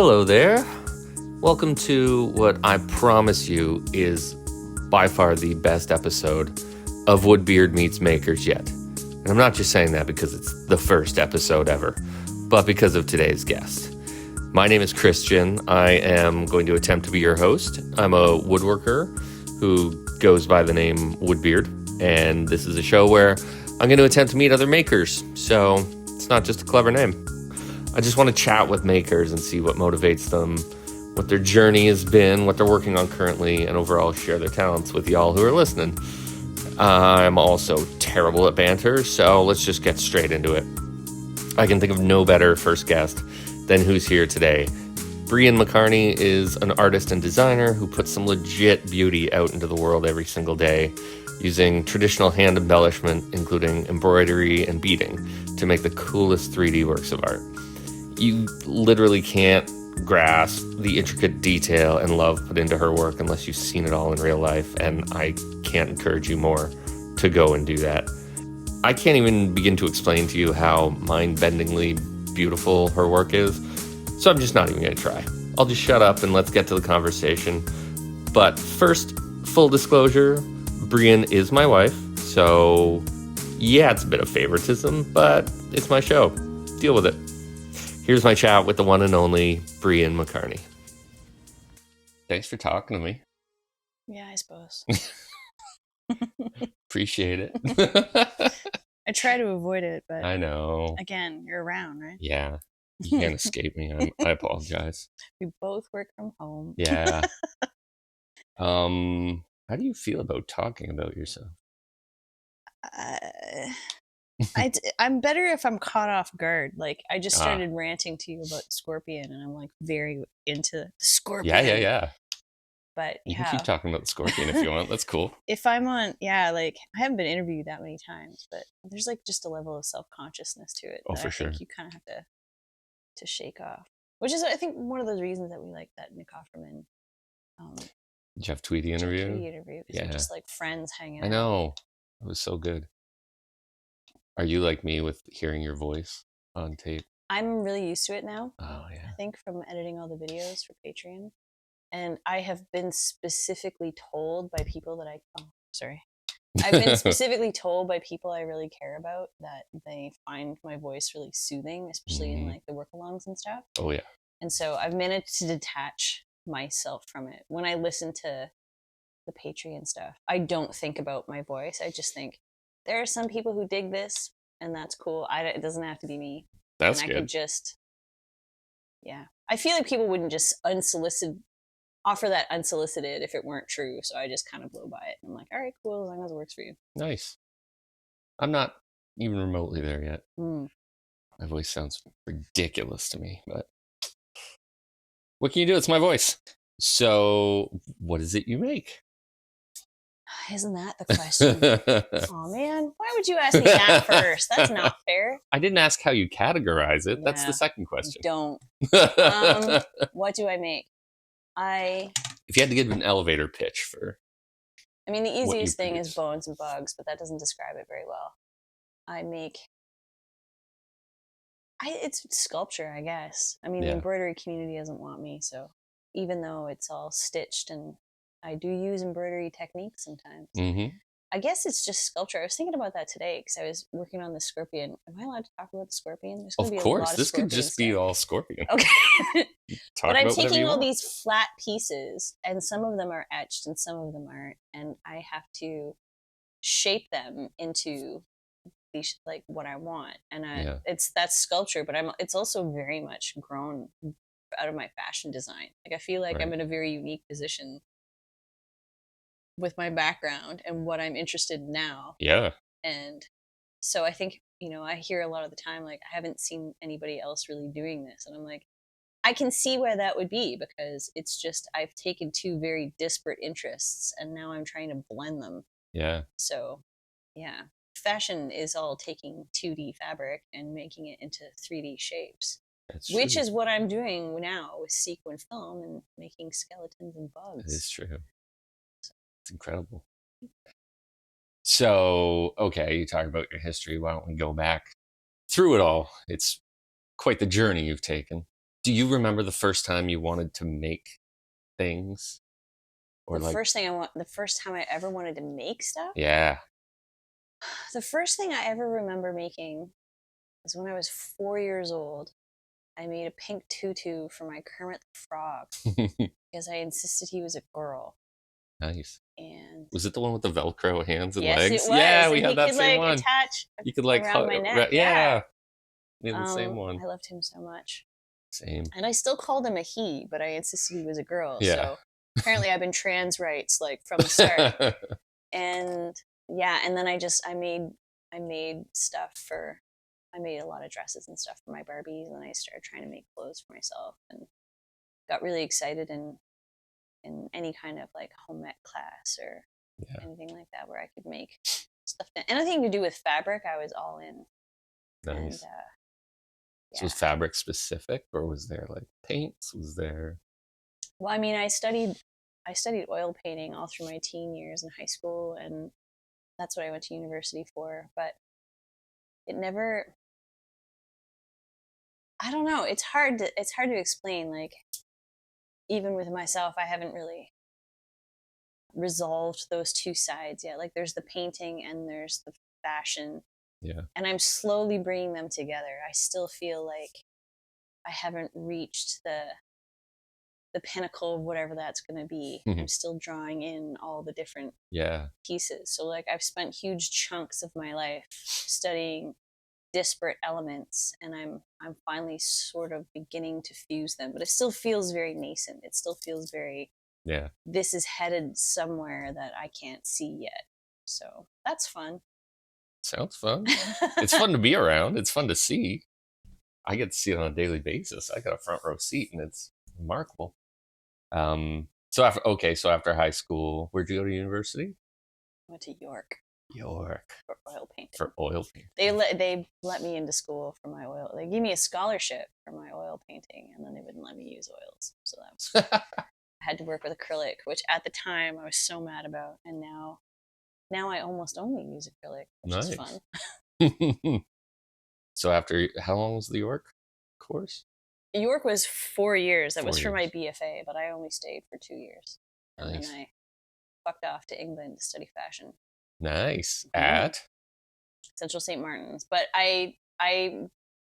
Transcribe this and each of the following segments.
Hello there. Welcome to what I promise you is by far the best episode of Woodbeard Meets Makers yet. And I'm not just saying that because it's the first episode ever, but because of today's guest. My name is Christian. I am going to attempt to be your host. I'm a woodworker who goes by the name Woodbeard, and this is a show where I'm going to attempt to meet other makers, so it's not just a clever name. I just want to chat with makers and see what motivates them, what their journey has been, what they're working on currently, and overall share their talents with y'all who are listening. I'm also terrible at banter, so let's just get straight into it. I can think of no better first guest than who's here today. Breeyn McCartney is an artist and designer who puts some legit beauty out into the world every single day, using traditional hand embellishment, including embroidery and beading, to make the coolest 3D works of art. You literally can't grasp the intricate detail and love put into her work unless you've seen it all in real life, and I can't encourage you more to go and do that. I can't even begin to explain to you how mind-bendingly beautiful her work is, so I'm just not even going to try. I'll just shut up and let's get to the conversation. But first, full disclosure, Breeyn is my wife, so yeah, it's a bit of favoritism, but it's my show. Deal with it. Here's my chat with the one and only Breeyn McCartney. Thanks for talking to me. Yeah, I suppose. Appreciate it. I try to avoid it, but I know. again, you're around, right? Yeah. You can't escape me. I apologize. We both work from home. Yeah. How do you feel about talking about yourself? I'm better if I'm caught off guard. Like, I just started ranting to you about Scorpion, and I'm like very into the Scorpion. Yeah. But you can keep talking about the Scorpion if you want. That's cool. If I'm on, like, I haven't been interviewed that many times, but there's like just a level of self-consciousness to it. Oh, for sure. I think you kind of have to shake off, which is, I think, one of those reasons that we like that Nick Offerman Jeff Tweedy interview. Yeah, we're just like friends hanging out. I know, it was so good. Are you like me with hearing your voice on tape? I'm really used to it now. Oh yeah. I think from editing all the videos for Patreon, and I have been specifically told by people that I've been specifically told by people I really care about that they find my voice really soothing, especially in like the work-alongs and stuff. Oh yeah. And so I've managed to detach myself from it. When I listen to the Patreon stuff, I don't think about my voice. I just think there are some people who dig this, and that's cool. It doesn't have to be me. That's and good. I could just, I feel like people wouldn't just offer that unsolicited if it weren't true. So I just kind of blow by it. I'm like, all right, cool, as long as it works for you. Nice. I'm not even remotely there yet. My voice sounds ridiculous to me, but what can you do? It's my voice. So what is it you make? Isn't that the question? Oh man, why would you ask me that first? That's not fair. I didn't ask how you categorize it. That's the second question. Don't. What do I make? If you had to give an elevator pitch for... I mean, the easiest thing is bones and bugs, but that doesn't describe it very well. It's sculpture, I guess. I mean, the embroidery community doesn't want me, so even though it's all stitched, and I do use embroidery techniques sometimes, I guess it's just sculpture. I was thinking about that today because I was working on the Scorpion. Am I allowed to talk about the Scorpion? There's of course, this could just be all Scorpion. Okay. But I'm taking all these flat pieces, and some of them are etched and some of them aren't, and I have to shape them into these, like, what I want. And that's sculpture, but it's also very much grown out of my fashion design. Like, I feel like I'm in a very unique position with my background and what I'm interested in now. Yeah. And so I think, I hear a lot of the time, like, I haven't seen anybody else really doing this. And I'm like, I can see where that would be, because it's just, I've taken two very disparate interests and now I'm trying to blend them. Yeah. So, yeah. Fashion is all taking 2D fabric and making it into 3D shapes. That's which true. is what I'm doing now with sequin film and making skeletons and bugs. That is true. It's incredible. So, okay, you talk about your history. Why don't we go back through it all? It's quite the journey you've taken. Do you remember the first time you wanted to make things? Or The first time I ever wanted to make stuff? Yeah. The first thing I ever remember making was when I was 4 years old. I made a pink tutu for my Kermit the Frog because I insisted he was a girl. Nice. And was it the one with the Velcro hands and yes, legs? it was. Yeah, we And he had that could same like one. attach You could like around my neck. yeah. We had the same one. I loved him so much. Same. And I still called him a he, but I insisted he was a girl. Yeah. So apparently I've been trans rights like from the start. And yeah, and then I made stuff for I made a lot of dresses and stuff for my Barbies, and I started trying to make clothes for myself and got really excited in any kind of like home ec class or anything like that where I could make stuff. Anything to do with fabric, I was all in. Nice. And so was fabric specific, or was there like paints? Was there? Well, I mean, I studied oil painting all through my teen years in high school, and that's what I went to university for. But it never. I don't know. It's hard to explain. Like, even with myself, I haven't really resolved those two sides yet. Like, there's the painting and there's the fashion. Yeah. And I'm slowly bringing them together. I still feel like I haven't reached the pinnacle of whatever that's going to be. I'm still drawing in all the different pieces. So like I've spent huge chunks of my life studying disparate elements, and I'm finally sort of beginning to fuse them, but it still feels very nascent. It still feels very this is headed somewhere that I can't see yet. So that's fun. Sounds fun. It's fun to be around. It's fun to see. I get to see it on a daily basis. I got a front row seat, and it's remarkable. So after high school, where'd you go to university? I went to York. For oil painting. They let me into school for my oil. They gave me a scholarship for my oil painting, and then they wouldn't let me use oils. So that was I had to work with acrylic, which at the time I was so mad about, and now I almost only use acrylic, which is fun. So after how long was the York course? York was 4 years. That was for my BFA, but I only stayed for 2 years. And then I fucked off to England to study fashion. Nice. At Central St. Martin's. But I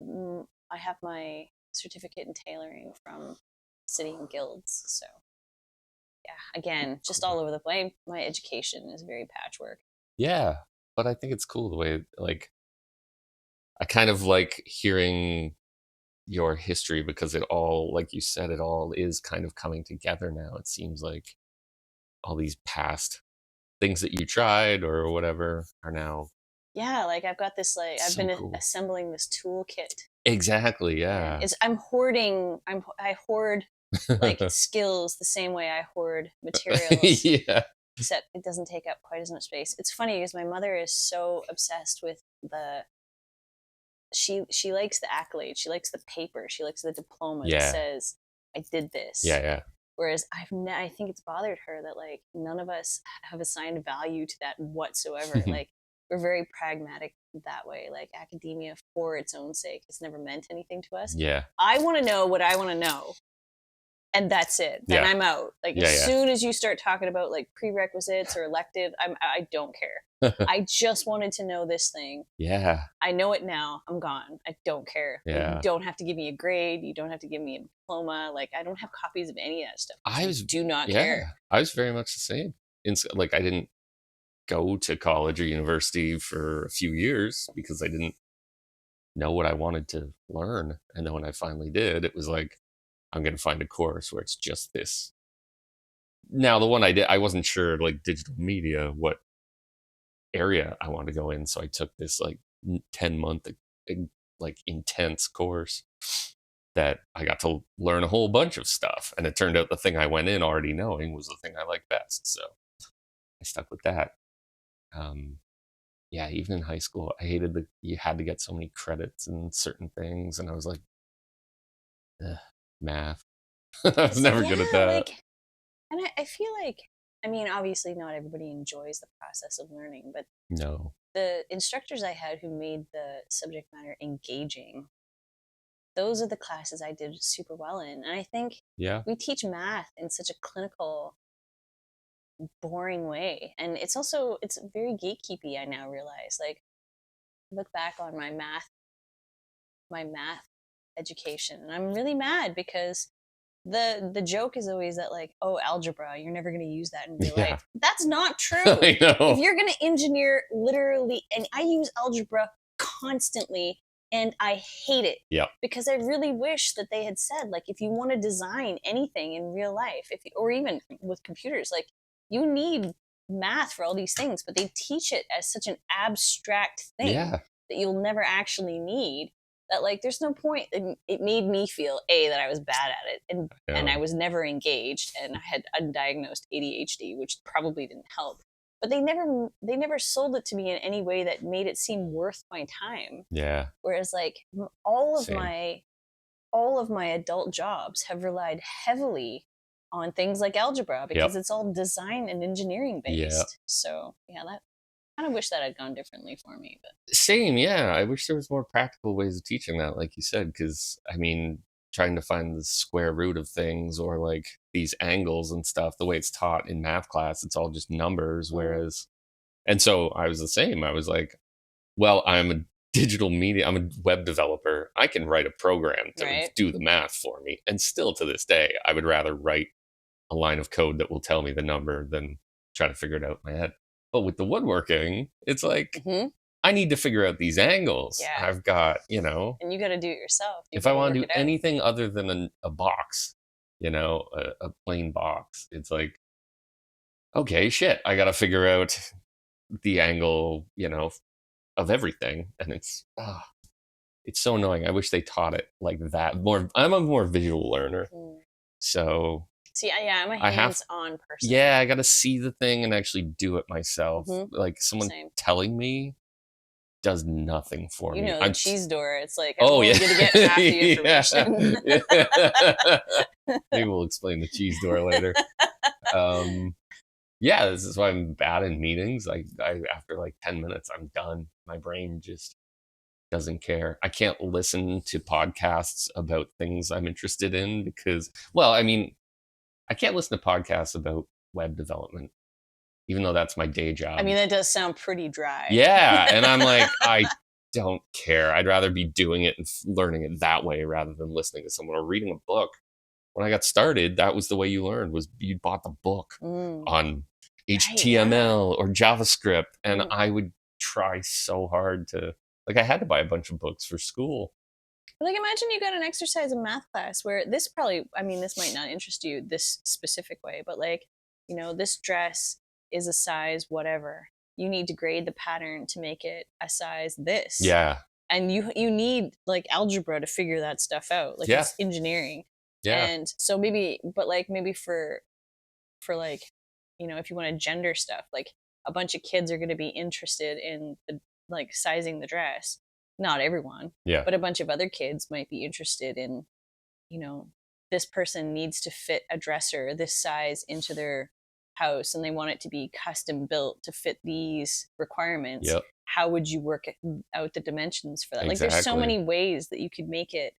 have my certificate in tailoring from City and Guilds. So yeah, again, just all over the place. My education is very patchwork. Yeah, but I think it's cool the way like I kind of like hearing your history because it all, like you said, it all is kind of coming together now. It seems like all these past things that you tried or whatever are now. Yeah, like I've got this like I've been assembling this toolkit. Exactly. Yeah. I'm hoarding. I hoard like skills the same way I hoard materials. Yeah. Except it doesn't take up quite as much space. It's funny because my mother is so obsessed with she likes the accolade. She likes the paper. She likes the diploma that says I did this. Yeah. Whereas I think it's bothered her that like none of us have assigned value to that whatsoever. Like we're very pragmatic that way. Like academia for its own sake has never meant anything to us. Yeah. I want to know what I want to know. And that's it. Then I'm out. Like as soon as you start talking about like prerequisites or elective, I don't care. I just wanted to know this thing. Yeah. I know it now. I'm gone. I don't care. Yeah. You don't have to give me a grade. You don't have to give me a diploma. Like I don't have copies of any of that stuff. I do not care. I was very much the same. Like I didn't go to college or university for a few years because I didn't know what I wanted to learn. And then when I finally did, it was like, I'm going to find a course where it's just this. Now, the one I did, I wasn't sure, like digital media, what area I wanted to go in. So I took this like 10-month, like intense course that I got to learn a whole bunch of stuff. And it turned out the thing I went in already knowing was the thing I liked best. So I stuck with that. Yeah, even in high school, I hated you had to get so many credits and certain things. And I was like, math. I was never good at that. Like, and I feel like, I mean, obviously not everybody enjoys the process of learning, but no, the instructors I had who made the subject matter engaging those are the classes I did super well in. And I think we teach math in such a clinical, boring way. And it's very gatekeepy, I now realize. Like, look back on my math education, and I'm really mad because the joke is always that, like, oh, algebra, you're never going to use that in real life. That's not true. I know. If you're going to engineer literally, and I use algebra constantly and I hate it. Yeah. Because I really wish that they had said, like, if you want to design anything in real life, or even with computers, like, you need math for all these things, but they teach it as such an abstract thing that you'll never actually need. That, like, there's no point. It made me feel that I was bad at it, and I was never engaged, and I had undiagnosed ADHD, which probably didn't help. But they never sold it to me in any way that made it seem worth my time. Yeah. Whereas, like, all of my adult jobs have relied heavily on things like algebra because it's all design and engineering based. So that. I kind of wish that had gone differently for me, but same. Yeah, I wish there was more practical ways of teaching that, like you said, because I mean, trying to find the square root of things or like these angles and stuff, the way it's taught in math class, it's all just numbers. Whereas, and so I was the same. I was like, well, I'm a I'm a web developer. I can write a program to do the math for me. And still to this day, I would rather write a line of code that will tell me the number than try to figure it out in my head. But with the woodworking, it's like, I need to figure out these angles. Yeah. I've got, and you got to do it yourself. If I want to do anything other than a box, a plain box, it's like, okay, shit, I got to figure out the angle, of everything. And it's so annoying. I wish they taught it like that more. I'm a more visual learner. So see, I'm a hands-on person. Yeah, I got to see the thing and actually do it myself. Like someone telling me does nothing for me. The cheese door. It's like, I'm only going to get half the information. Maybe we'll explain the cheese door later. This is why I'm bad in meetings. I after like 10 minutes, I'm done. My brain just doesn't care. I can't listen to podcasts about things I'm interested in because, I can't listen to podcasts about web development, even though that's my day job. I mean, that does sound pretty dry. Yeah. And I'm like, I don't care. I'd rather be doing it and learning it that way rather than listening to someone or reading a book. When I got started, that was the way you learned, was you bought the book on HTML or JavaScript. And I would try so hard to, like, I had to buy a bunch of books for school. Like, imagine you got an exercise in math class where this might not interest you this specific way, but like, this dress is a size whatever. You need to grade the pattern to make it a size this. Yeah. And you need like algebra to figure that stuff out. Like, it's engineering. Yeah. And so maybe for like, if you want to gender stuff, like a bunch of kids are going to be interested in like sizing the dress. Not everyone, but a bunch of other kids might be interested in, this person needs to fit a dresser this size into their house and they want it to be custom built to fit these requirements. How would you work out the dimensions for that? Exactly. Like, there's so many ways that you could make it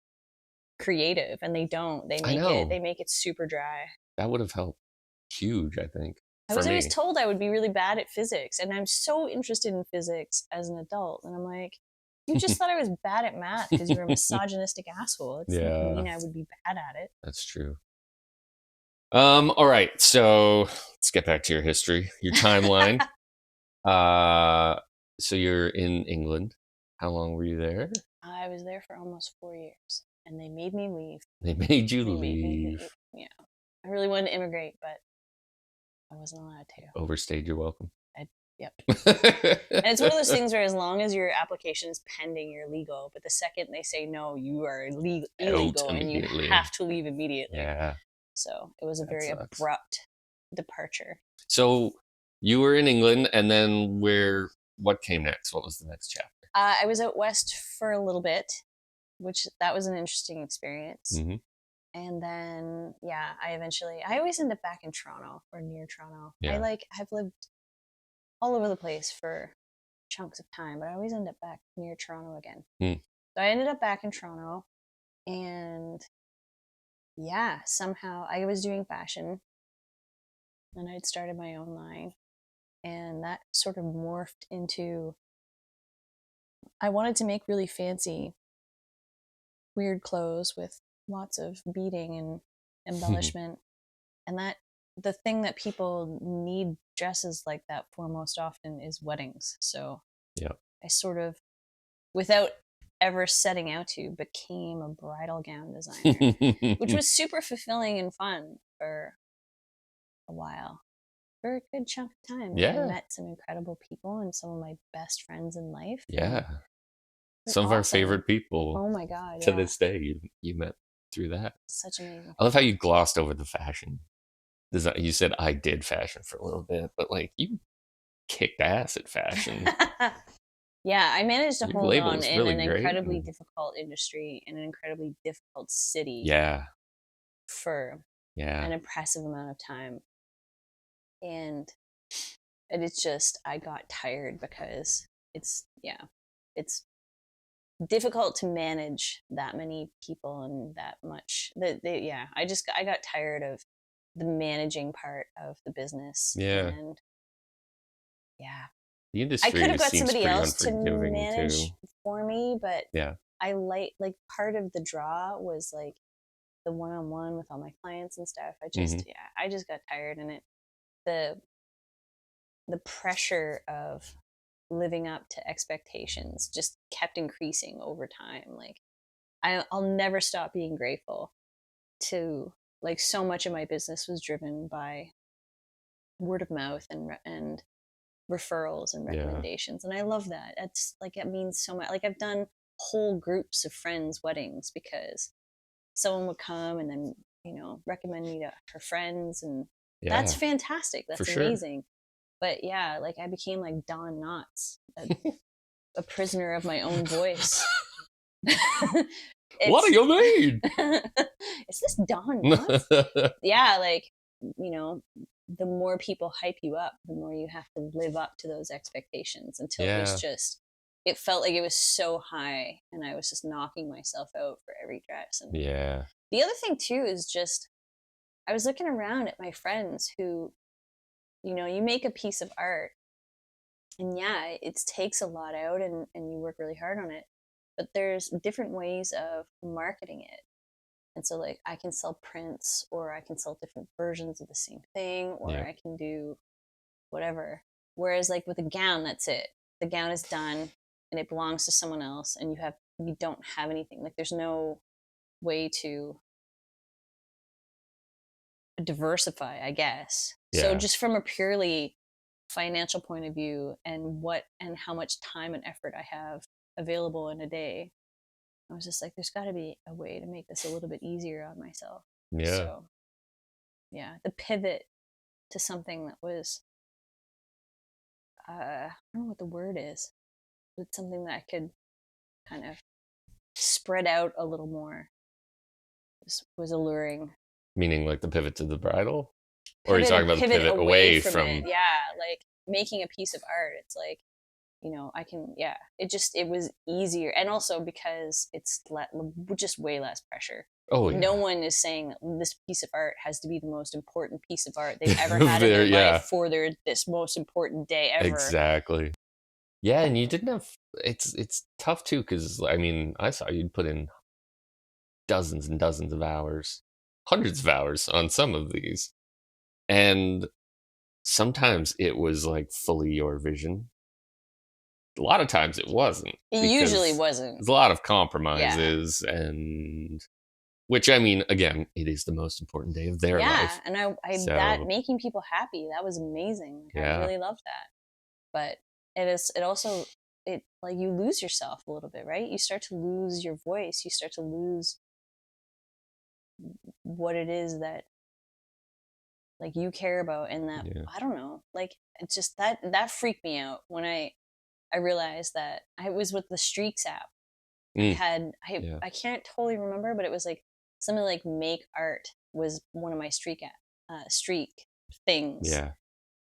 creative, and they don't. They make it super dry. That would have helped huge, I think. I was always told I would be really bad at physics, and I'm so interested in physics as an adult, and I'm like, you just thought I was bad at math because you're a misogynistic asshole. It doesn't mean I would be bad at it. That's true. All right, so let's get back to your history, your timeline. So you're in England. How long were you there? I was there for almost 4 years, and they made me leave. They made you leave. Yeah, I really wanted to immigrate, but I wasn't allowed to. Overstayed your welcome. Yep. And it's one of those things where as long as your application is pending, you're legal. But the second they say no, you are illegal and you have to leave immediately. Yeah. So it was a very abrupt departure. So you were in England, and then what came next? What was the next chapter? I was out west for a little bit, that was an interesting experience. Mm-hmm. And then, I always end up back in Toronto or near Toronto. Yeah. I've lived all over the place for chunks of time, but I always end up back near Toronto again. So I ended up back in Toronto, And yeah, somehow I was doing fashion and I'd started my own line, and that sort of morphed into, I wanted to make really fancy, weird clothes with lots of beading and embellishment. And that, the thing that people need dresses like that for most often is weddings. So yeah. I sort of, without ever setting out to, became a bridal gown designer, which was super fulfilling and fun for a while, for a good chunk of time. Like, I Yeah. met some incredible people and some of my best friends in life. Yeah. Some of our favorite people. Oh my God. To Yeah. this day, you met through that. Such amazing. I love how you glossed over the fashion. You said I did fashion for a little bit, but like you kicked ass at fashion. Yeah, I managed to Your hold label on was in really an great. incredibly difficult industry in an incredibly difficult city Yeah. for Yeah. an impressive amount of time. And it's just, I got tired because it's, yeah, it's difficult to manage that many people and that much. Yeah, I got tired of the managing part of the business. Yeah. And yeah, The I could industry have got seems somebody pretty else to unforgiving manage too. for me, but Yeah. I like part of the draw was like the one-on-one with all my clients and stuff. I just got tired, and the the pressure of living up to expectations just kept increasing over time. Like, I'll never stop being grateful to, like, so much of my business was driven by word of mouth and referrals and Yeah. recommendations, and I love that. It's like, it means so much. Like, I've done whole groups of friends' weddings because someone would come and then, recommend me to her friends, and that's Yeah. fantastic. For That's sure. amazing. But yeah, like, I became like Don Knotts, a prisoner of my own voice. What do you mean? Is this Don Knotts? Yeah, like, the more people hype you up, the more you have to live up to those expectations until it was just, it felt like it was so high and I was just knocking myself out for every dress. And Yeah. the other thing too is just, I was looking around at my friends who, you make a piece of art and yeah, it takes a lot out, and you work really hard on it, but there's different ways of marketing it. And so, like, I can sell prints, or I can sell different versions of the same thing, or Yeah. I can do whatever. Whereas, like, with a gown, that's it. The gown is done and it belongs to someone else, and you don't have anything. Like, there's no way to diversify, I guess. So Yeah. just from a purely financial point of view, and how much time and effort I have available in a day, I was just like, there's got to be a way to make this a little bit easier on myself. Yeah. So yeah, the pivot to something that was, I don't know what the word is, but something that I could kind of spread out a little more was alluring. Meaning like the pivot to the bridal? Or are you talking about the Pivot pivot away away from from it. Yeah, like making a piece of art. It's like, I can, yeah, it was easier. And also because it's just way less pressure. Oh No yeah. one is saying that this piece of art has to be the most important piece of art they've ever had in their life for this most important day ever. Exactly. Yeah, and you didn't have it's tough too, because I mean, I saw you'd put in dozens and dozens of hours, hundreds of hours on some of these. And sometimes it was like fully your vision. A lot of times it wasn't. It usually wasn't. There's a lot of Yeah. compromises, and which, I mean, again, it is the most important day of their life. And that making people happy, that was amazing. Like, I really loved that. But it also, like, you lose yourself a little bit, right? You start to lose your voice. You start to lose what it is that, like, you care about, and that, I don't know, like, it's just that freaked me out when I realized that I was with the Streaks app. I can't totally remember, but it was like something like make art was one of my streak things. Yeah.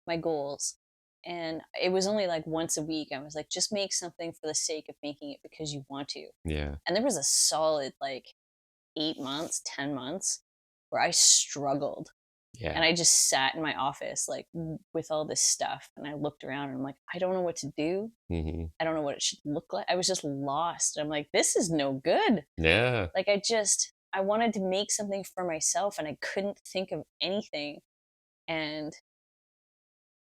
My goals. And it was only like once a week. I was like, just make something for the sake of making it because you want to. Yeah. And there was a solid, like, 8 months, 10 months where I struggled. Yeah. And I just sat in my office like with all this stuff, and I looked around and I'm like, I don't know what to do. Mm-hmm. I don't know what it should look like. I was just lost. I'm like, this is no good. Yeah. Like I wanted to make something for myself and I couldn't think of anything. And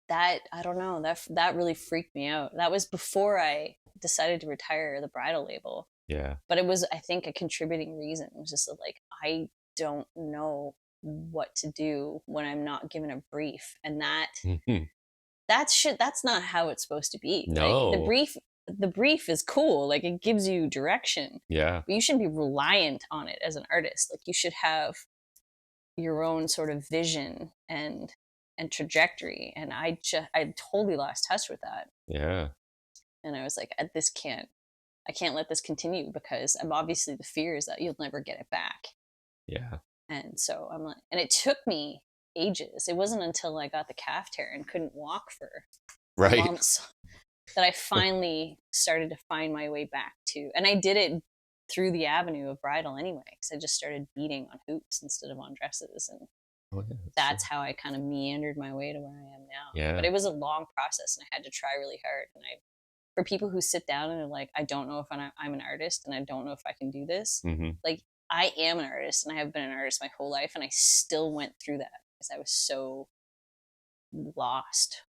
that, I don't know, that really freaked me out. That was before I decided to retire the bridal label. Yeah. But it was, I think, a contributing reason. It was just like, I don't know what to do when I'm not given a brief. And Mm-hmm. that's not how it's supposed to be. No. Like the brief is cool. Like it gives you direction. Yeah. But you shouldn't be reliant on it as an artist. Like you should have your own sort of vision and trajectory. And I totally lost touch with that. Yeah. And I was like, I can't let this continue, because I'm obviously, the fear is that you'll never get it back. Yeah. And so I'm like, and it took me ages. It wasn't until I got the calf tear and couldn't walk for months that I finally started to find my way back to, and I did it through the avenue of bridal anyway, because I just started beading on hoops instead of on dresses. And that's how I kind of meandered my way to where I am now. Yeah. But it was a long process and I had to try really hard. And for people who sit down and are like, I don't know if I'm an artist and I don't know if I can do this. Mm-hmm. Like, I am an artist and I have been an artist my whole life, and I still went through that because I was so lost.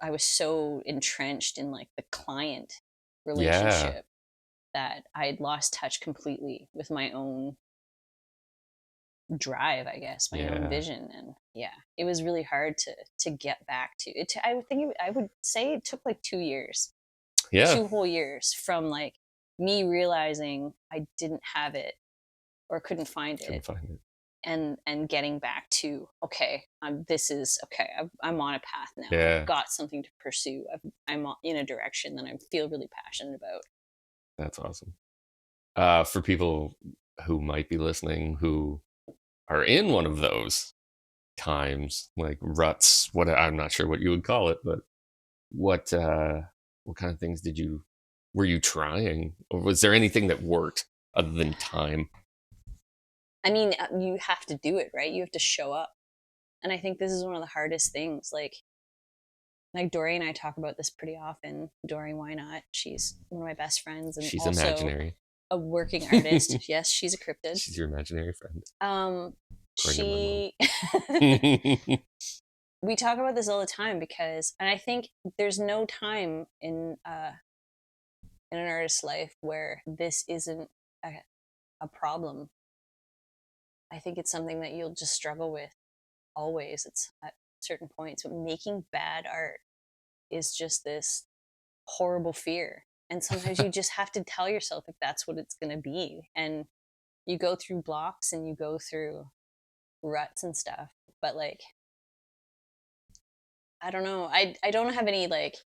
I was so entrenched in like the client relationship that I had lost touch completely with my own drive, I guess, my own vision. And it was really hard to get back to it. I would say it took like 2 years. 2 whole years from like me realizing I didn't have it or couldn't find it. And getting back to, okay, this is okay. I'm on a path now. I've got something to pursue. I'm in a direction that I feel really passionate about. That's awesome. For people who might be listening who are in one of those times, like ruts, I'm not sure what you would call it, but what kind of things were you trying, or was there anything that worked other than time? I mean, you have to do it, right? You have to show up. And I think this is one of the hardest things. Like Dory and I talk about this pretty often. Dory, why not? She's one of my best friends, and she's also imaginary. A working artist. Yes, she's a cryptid. She's your imaginary friend. We talk about this all the time because, and I think there's no time in an artist's life where this isn't a problem. I think it's something that you'll just struggle with always. It's at certain points, but making bad art is just this horrible fear. And sometimes you just have to tell yourself that that's what it's going to be. And you go through blocks and you go through ruts and stuff. But like, I don't know. I don't have any like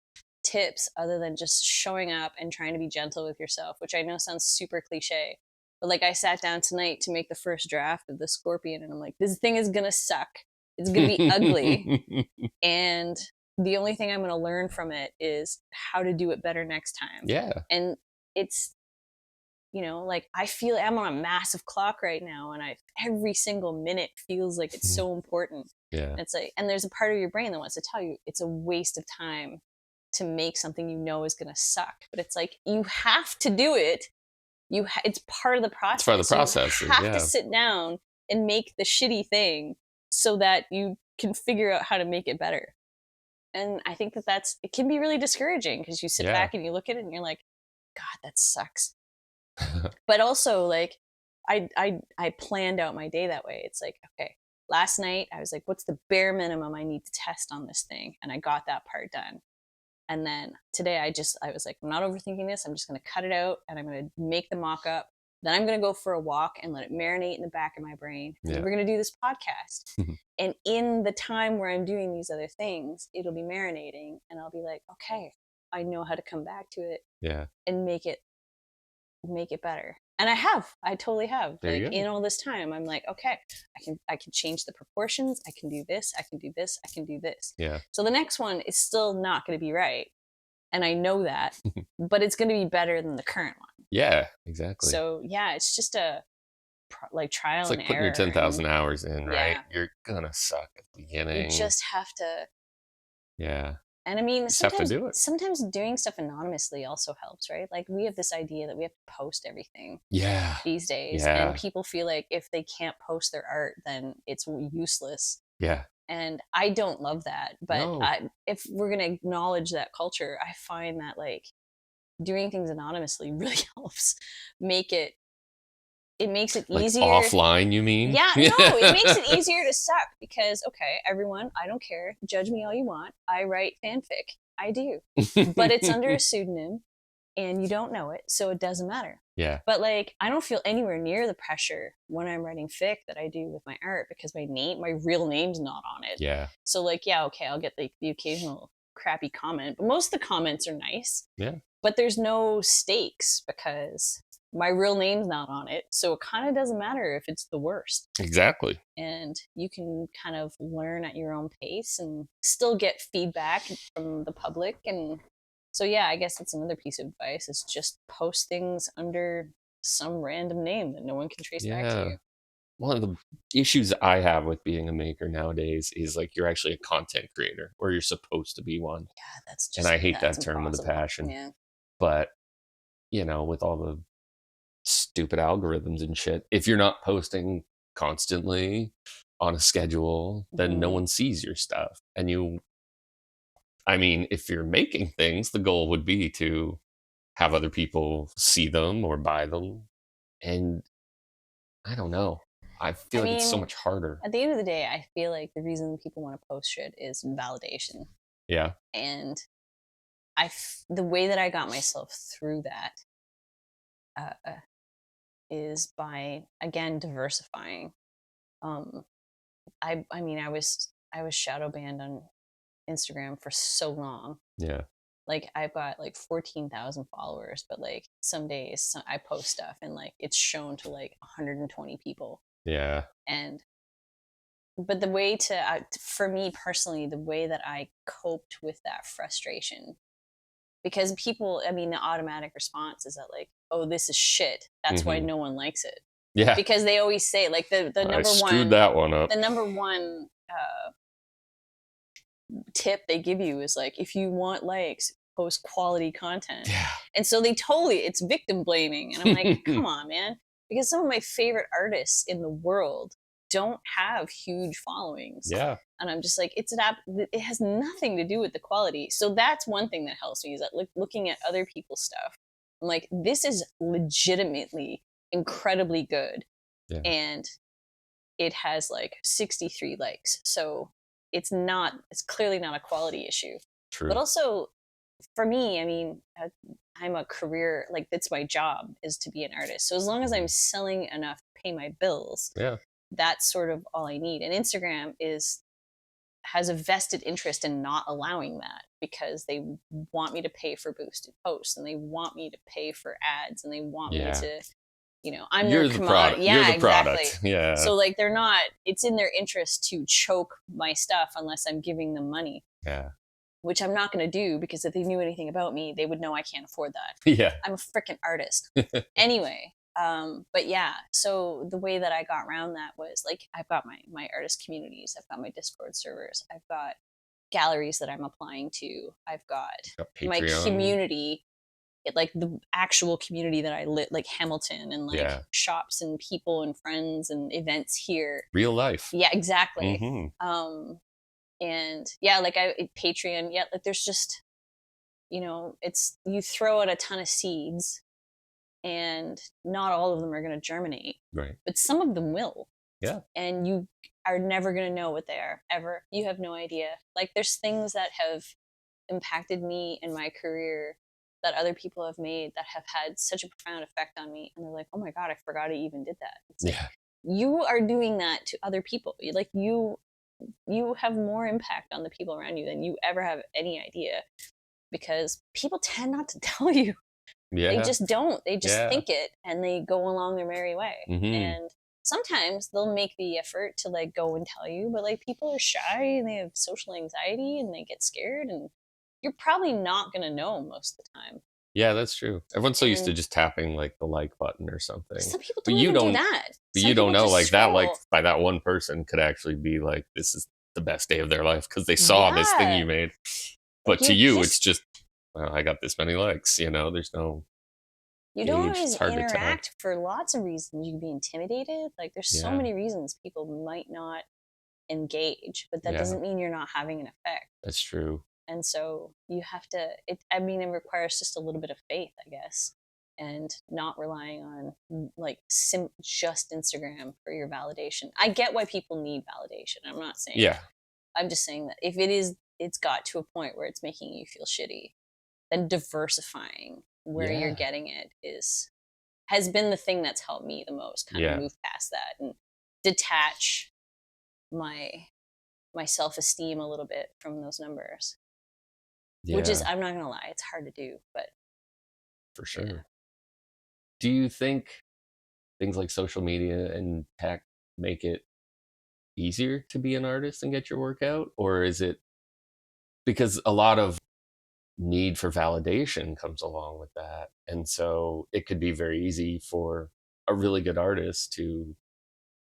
tips other than just showing up and trying to be gentle with yourself, which I know sounds super cliche. But like, I sat down tonight to make the first draft of the Scorpion, and I'm like, this thing is going to suck. It's going to be ugly. And the only thing I'm going to learn from it is how to do it better next time. Yeah. And it's, like I'm on a massive clock right now, and every single minute feels like it's so important. Yeah. And it's like, and there's a part of your brain that wants to tell you it's a waste of time to make something is going to suck. But it's like, you have to do it. It's part of the process. It's part of the process. You have to sit down and make the shitty thing so that you can figure out how to make it better. And I think it can be really discouraging because you sit back and you look at it and you're like, God, that sucks. But also, like, I planned out my day that way. It's like, okay, last night I was like, what's the bare minimum I need to test on this thing? And I got that part done. And then today I was like, I'm not overthinking this. I'm just going to cut it out and I'm going to make the mock-up. Then I'm going to go for a walk and let it marinate in the back of my brain. And then we're going to do this podcast. And in the time where I'm doing these other things, it'll be marinating and I'll be like, okay, I know how to come back to it and make it better. And I totally have. Like, in all this time, I'm like, okay, I can change the proportions. I can do this. I can do this. I can do this. Yeah. So the next one is still not going to be right. And I know that, but it's going to be better than the current one. Yeah, exactly. So yeah, it's just like trial it's and like putting error. your 10,000 hours in, right? Yeah. You're gonna suck at the beginning. You just have to. Yeah. And I mean, just have to do it. sometimes doing stuff anonymously also helps, right? Like we have this idea that we have to post everything. Yeah. These days, Yeah. and people feel like if they can't post their art, then it's useless. Yeah. And I don't love that. But No. if we're gonna acknowledge that culture, I find that like doing things anonymously really helps make it. It makes it Like easier. offline, you mean? Yeah, no, it makes it easier to suck because, okay, everyone, I don't care. Judge me all you want. I write fanfic. I do. But it's under a pseudonym and you don't know it, so it doesn't matter. Yeah. But like, I don't feel anywhere near the pressure when I'm writing fic that I do with my art because my real name's not on it. Yeah. So like, yeah, okay, I'll get the occasional crappy comment, but most of the comments are nice. Yeah. But there's no stakes because my real name's not on it. So it kind of doesn't matter if it's the worst. Exactly. And you can kind of learn at your own pace and still get feedback from the public. And so, yeah, I guess that's another piece of advice is just post things under some random name that no one can trace back to you. One of the issues I have with being a maker nowadays is like you're actually a content creator or you're supposed to be one. Yeah, that's just, and I hate that impossible. term with a passion. Yeah. But, with all the stupid algorithms and shit, if you're not posting constantly on a schedule, then no one sees your stuff. And if you're making things, the goal would be to have other people see them or buy them. And I don't know. I feel like it's so much harder. At the end of the day, I feel like the reason people want to post shit is validation. Yeah. And the way that I got myself through that is by, again, diversifying. I was shadow banned on Instagram for so long. Yeah. Like I've got like 14,000 followers, but like some days I post stuff and like it's shown to like 120 people. Yeah. But the way for me personally, the way that I coped with that frustration, because people, the automatic response is that like, oh, this is shit. That's why no one likes it. Yeah. Because they always say like the number one. I screwed that one up. The number one tip they give you is like, if you want likes, post quality content. Yeah. And so it's victim blaming. And I'm like, come on, man. Because some of my favorite artists in the world don't have huge followings. Yeah. And I'm just like, it has nothing to do with the quality. So that's one thing that helps me is that looking at other people's stuff. I'm like, this is legitimately incredibly good. Yeah. And it has like 63 likes. So it's clearly not a quality issue. True. But also for me, I'm a career, like that's my job is to be an artist. So as long as I'm selling enough to pay my bills, that's sort of all I need. And Instagram has a vested interest in not allowing that because they want me to pay for boosted posts and they want me to pay for ads and they want me to, you're the product. Yeah, you're the exactly. Product. Yeah. So like it's in their interest to choke my stuff unless I'm giving them money. Yeah. Which I'm not going to do because if they knew anything about me, they would know I can't afford that. Yeah. I'm a freaking artist. Anyway, but yeah, so the way that I got around that was like, I've got my artist communities. I've got my Discord servers. I've got galleries that I'm applying to. I've got my community, like the actual community that I lit, like Hamilton and like shops and people and friends and events here. Real life. Yeah, exactly. Mm-hmm. And yeah, like Patreon, like there's just, it's, you throw out a ton of seeds and not all of them are going to germinate. Right. But some of them will. Yeah. And you are never going to know what they are, ever. You have no idea. Like there's things that have impacted me in my career that other people have made that have had such a profound effect on me. And they're like, oh my God, I forgot I even did that. It's like, you are doing that to other people. Like you have more impact on the people around you than you ever have any idea because people tend not to tell you. Yeah. They just don't. They just think it and they go along their merry way. Mm-hmm. And sometimes they'll make the effort to like go and tell you, but like people are shy and they have social anxiety and they get scared and you're probably not going to know most of the time. Yeah, that's true. Everyone's so used to just tapping like the like button or something. Some people But don't even do that. But Some you don't people know just like that like scroll. by that one person could actually be like this is the best day of their life because they saw this thing Yeah. you made. Like But to you, it's just well, I got this many likes. You know, there's no you don't gauge. It's always hard to tell. interact for lots of reasons. You can be intimidated. Like there's so many reasons people might not engage, but that doesn't mean you're not having an effect. That's true. And so you have to. It requires just a little bit of faith, I guess, and not relying on like just Instagram for your validation. I get why people need validation. I'm not saying. Yeah. I'm just saying that if it's got to a point where it's making you feel shitty, then diversifying where you're getting it has been the thing that's helped me the most. Kind of move past that and detach my self-esteem a little bit from those numbers. Which is, I'm not gonna lie, it's hard to do, but for sure. Do you think things like social media and tech make it easier to be an artist and get your work out? Or is it because a lot of need for validation comes along with that? And so it could be very easy for a really good artist to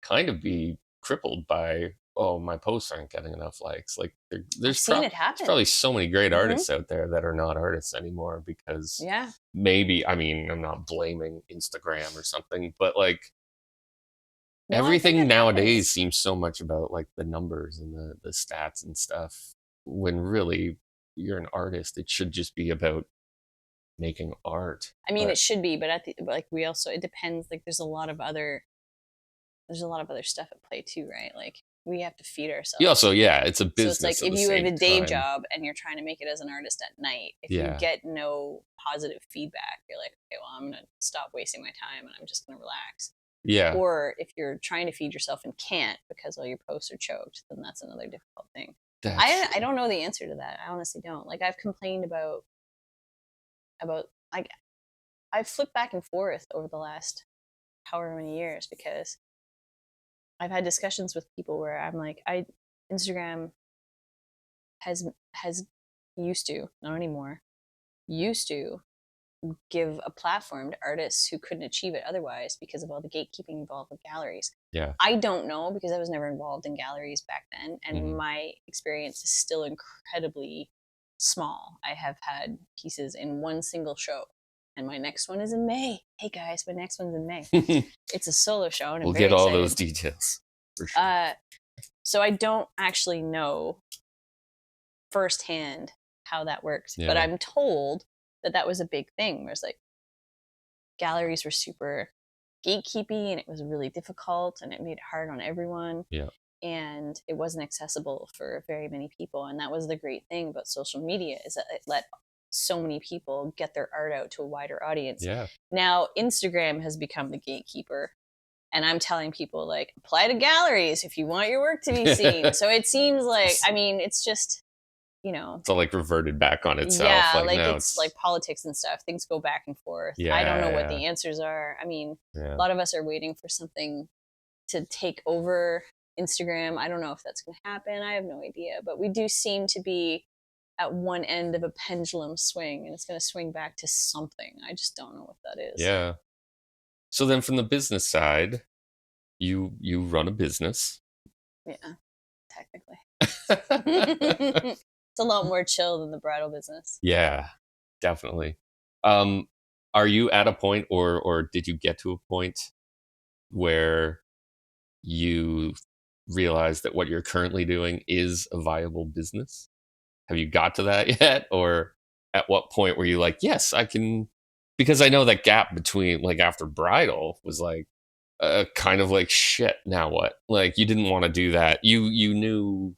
kind of be crippled by, oh, my posts aren't getting enough likes. Like there's probably so many great artists out there that are not artists anymore because maybe, I mean, I'm not blaming Instagram or something, but like everything nowadays seems so much about like the numbers and the stats and stuff when really you're an artist. It should just be about making art. I mean, it should be, but we also, it depends. Like there's a lot of other stuff at play too, right? Like we have to feed ourselves. Yeah, so it's a business. So it's like if you have a day job and you're trying to make it as an artist at night, if you get no positive feedback, you're like, okay, well, I'm gonna stop wasting my time and I'm just gonna relax. Yeah. Or if you're trying to feed yourself and can't because all your posts are choked, then that's another difficult thing. I don't know the answer to that. I honestly don't. Like I've complained about like I've flipped back and forth over the last however many years because I've had discussions with people where I'm like, Instagram has used to, not anymore, used to give a platform to artists who couldn't achieve it otherwise because of all the gatekeeping involved with galleries. Yeah. I don't know because I was never involved in galleries back then, and my experience is still incredibly small. I have had pieces in one single show, and my next one is in May. Hey guys, my next one's in May. It's a solo show, and we'll get all those details for sure. So I don't actually know firsthand how that works, but I'm told that was a big thing. Where it's like galleries were super gatekeepy, and it was really difficult, and it made it hard on everyone. Yeah. And it wasn't accessible for very many people. And that was the great thing about social media, is that it let so many people get their art out to a wider audience. Yeah. Now Instagram has become the gatekeeper, and I'm telling people like, apply to galleries if you want your work to be seen. So it seems like, I mean, it's just, you know, it's all like reverted back on itself. Yeah, like it's like politics and stuff. Things go back and forth. I don't know what the answers are. I mean, a lot of us are waiting for something to take over Instagram. I don't know if that's going to happen. I have no idea. But we do seem to be at one end of a pendulum swing, and it's going to swing back to something. I just don't know what that is. Yeah. So then from the business side, you run a business. Yeah, technically. It's a lot more chill than the bridal business. Yeah, definitely. Are you at a point or did you get to a point where you realize that what you're currently doing is a viable business? Have you got to that yet? Or at what point were you like, yes, I can? Because I know that gap between like after bridal was like kind of like shit. Now what? Like you didn't want to do that. You knew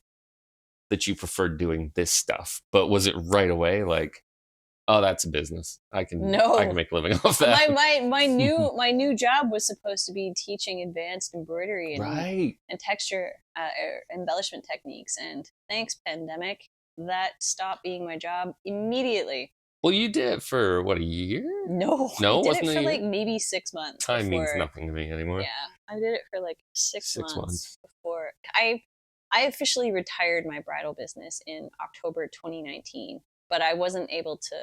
that you preferred doing this stuff, but was it right away like, oh, that's a business. I can make a living off that. My new job was supposed to be teaching advanced embroidery and texture embellishment techniques. And thanks, pandemic, that stopped being my job immediately. Well, you did it for what, a year? No, I did it for like maybe 6 months. Time means nothing to me anymore. Yeah, I did it for like 6 months before I officially retired my bridal business in October 2019. But I wasn't able to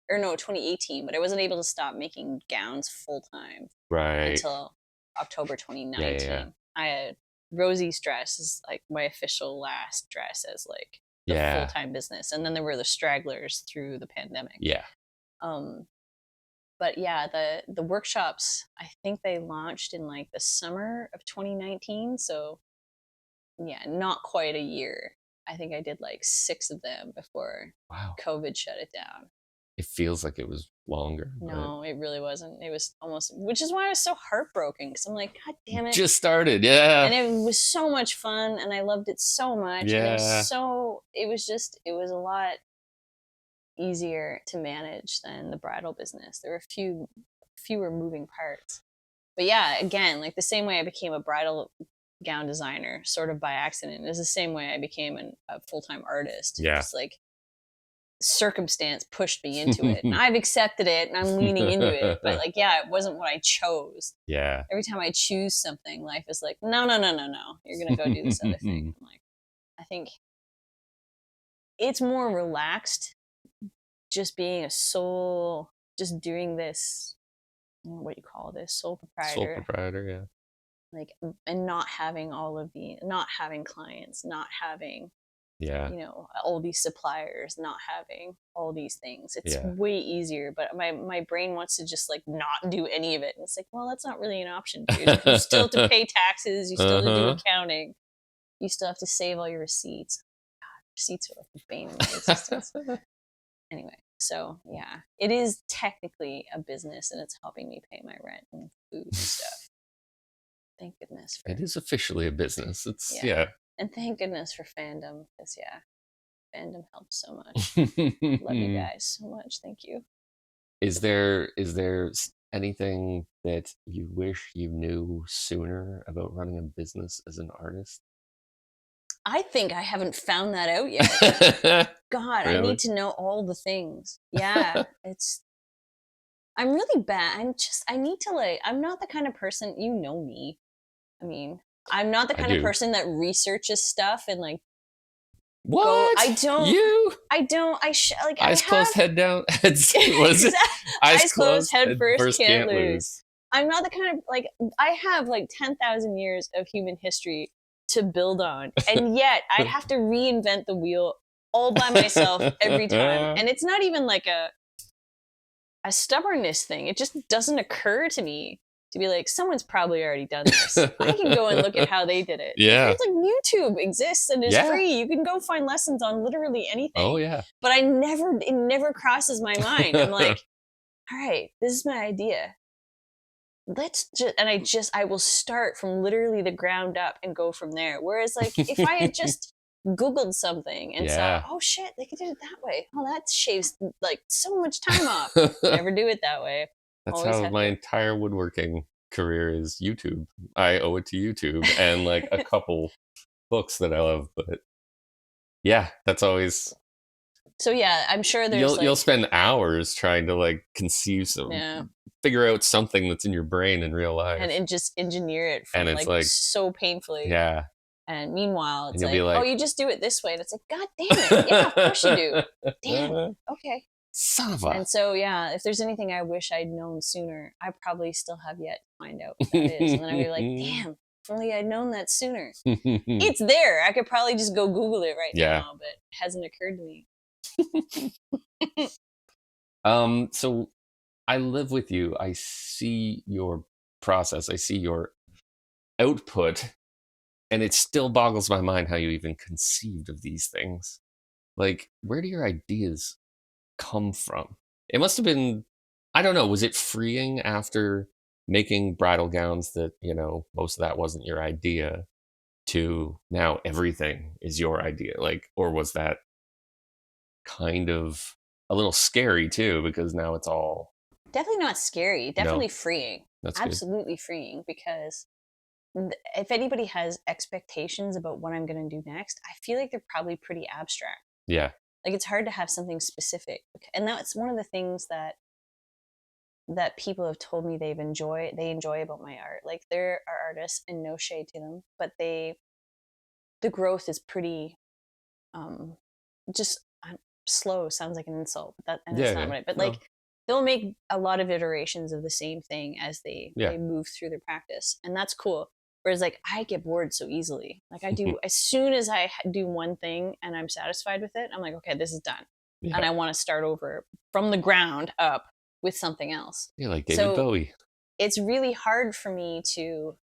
or no, 2018, but I wasn't able to stop making gowns full time until October 2019. I had Rosie's dress is like my official last dress as like the full-time business, and then there were the stragglers through the pandemic. But yeah, the workshops, I think they launched in like the summer of 2019, so yeah, not quite a year. I think I did like 6 of them before COVID shut it down. It feels like it was longer. No, it really wasn't. It was almost, which is why I was so heartbroken, because I'm like, God damn it. Just started, yeah. And it was so much fun, and I loved it so much. Yeah. And it was a lot easier to manage than the bridal business. There were fewer moving parts. But yeah, again, like the same way I became a bridal gown designer, sort of by accident, is the same way I became a full-time artist. Yeah. Just like circumstance pushed me into it, and I've accepted it, and I'm leaning into it. But like, yeah, it wasn't what I chose. Yeah. Every time I choose something, life is like, no, you're gonna go do this other thing. I'm like, I think it's more relaxed, just being a sole, just doing this. What do you call this? Sole proprietor. Sole proprietor, yeah. Like, and not having not having clients, not having, all these suppliers, not having all these things. It's way easier, but my brain wants to just like not do any of it. And it's like, well, that's not really an option, dude. You still have to pay taxes. You still have to do accounting. You still have to save all your receipts. God, receipts are like the bane of my existence. Anyway, so yeah, it is technically a business, and it's helping me pay my rent and food and stuff. Thank goodness. It is officially a business. It's And thank goodness for fandom, because fandom helps so much. Love you guys so much. Thank you. Is there anything that you wish you knew sooner about running a business as an artist? I think I haven't found that out yet. God, really? I need to know all the things. Yeah, I'm really bad. I need to I'm not the kind of person, you know me. I mean, I'm not the kind of person that researches stuff and like. What? I don't. You? I don't. Eyes closed, head down. Was it? Eyes closed, head first, can't lose. I'm not the kind of I have 10,000 years of human history to build on, and yet I have to reinvent the wheel all by myself every time. And it's not even like a stubbornness thing. It just doesn't occur to me to be like, someone's probably already done this. I can go and look at how they did it. Yeah. It's like YouTube exists and is free. You can go find lessons on literally anything. Oh, yeah. But it never crosses my mind. I'm like, all right, this is my idea. I will start from literally the ground up and go from there. Whereas if I had just Googled something and saw, oh shit, they could do it that way. Oh, that shaves so much time off. Never do it that way. That's how my entire woodworking career is YouTube. I owe it to YouTube and a couple books that I love, but yeah, that's always. So yeah, I'm sure there's you'll spend hours trying to conceive figure out something that's in your brain in real life, and just engineer it from and it's so painfully. Yeah. And meanwhile, it's oh, you just do it this way. And it's God damn it. Yeah, of course you do. Damn. Okay. Son of a. And so, yeah, if there's anything I wish I'd known sooner, I probably still have yet to find out what that is. And then I'd be like, damn, if only I'd known that sooner. It's there. I could probably just go Google it right now, but it hasn't occurred to me. So I live with you. I see your process. I see your output. And it still boggles my mind how you even conceived of these things. Where do your ideas come from? It must have been, I don't know, was it freeing after making bridal gowns that, most of that wasn't your idea, to now everything is your idea? Or was that kind of a little scary too, because now it's all. Definitely not scary. Definitely freeing. That's absolutely good. Freeing, because if anybody has expectations about what I'm going to do next, I feel like they're probably pretty abstract. Yeah. It's hard to have something specific. And that's one of the things that people have told me they enjoy about my art. There are artists, and no shade to them, but the growth is pretty, slow sounds like an insult, and Yeah, it's not yeah. right. But No. like they'll make a lot of iterations of the same thing as they Yeah. move through their practice, and that's cool. Whereas like I get bored so easily. Like I do as soon as I do one thing and I'm satisfied with it, I'm like, okay, this is done, Yeah. and I want to start over from the ground up with something else. You're like David Bowie. It's really hard for me to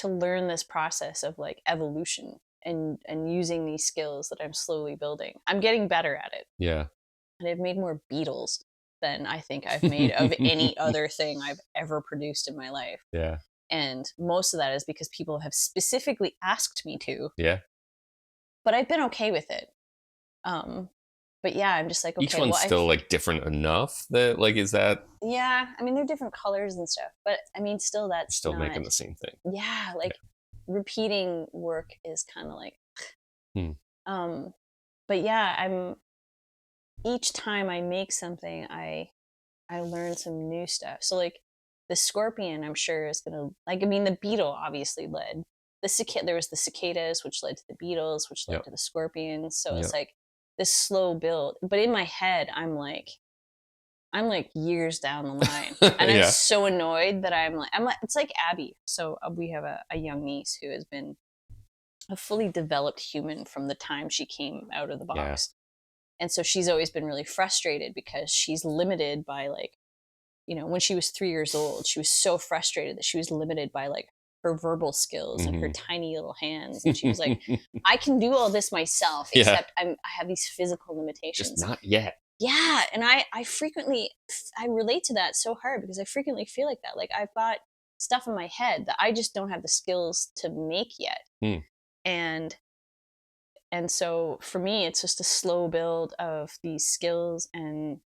learn this process of like evolution and using these skills that I'm slowly building. I'm getting better at it. Yeah. And I've made more beetles than I think I've made of any other thing I've ever produced in my life. Yeah. And most of that is because people have specifically asked me to. Yeah. But I've been okay with it. But yeah, I'm just like, okay. Each one's still like different enough that like, is that? Yeah, I mean, they're different colors and stuff, but I mean, still that's still not, making the same thing. Yeah, like repeating work is kind of like, but yeah, each time I make something, I learn some new stuff. So like the scorpion, I'm sure is gonna like. I mean, the beetle obviously led there was the cicadas, which led to the beetles, which led to the scorpions. So it's like this slow build. But in my head, I'm like years down the line, and I'm so annoyed that I'm like it's like Abby. So we have a young niece who has been a fully developed human from the time she came out of the box. And so she's always been really frustrated because she's limited by like, when she was 3 years old, she was so frustrated that she was limited by like her verbal skills and her tiny little hands. And she was like, I can do all this myself, except I have these physical limitations. Just not yet. Yeah. And I relate to that so hard because I frequently feel like that. Like I've got stuff in my head that I just don't have the skills to make yet. And so for me, it's just a slow build of these skills and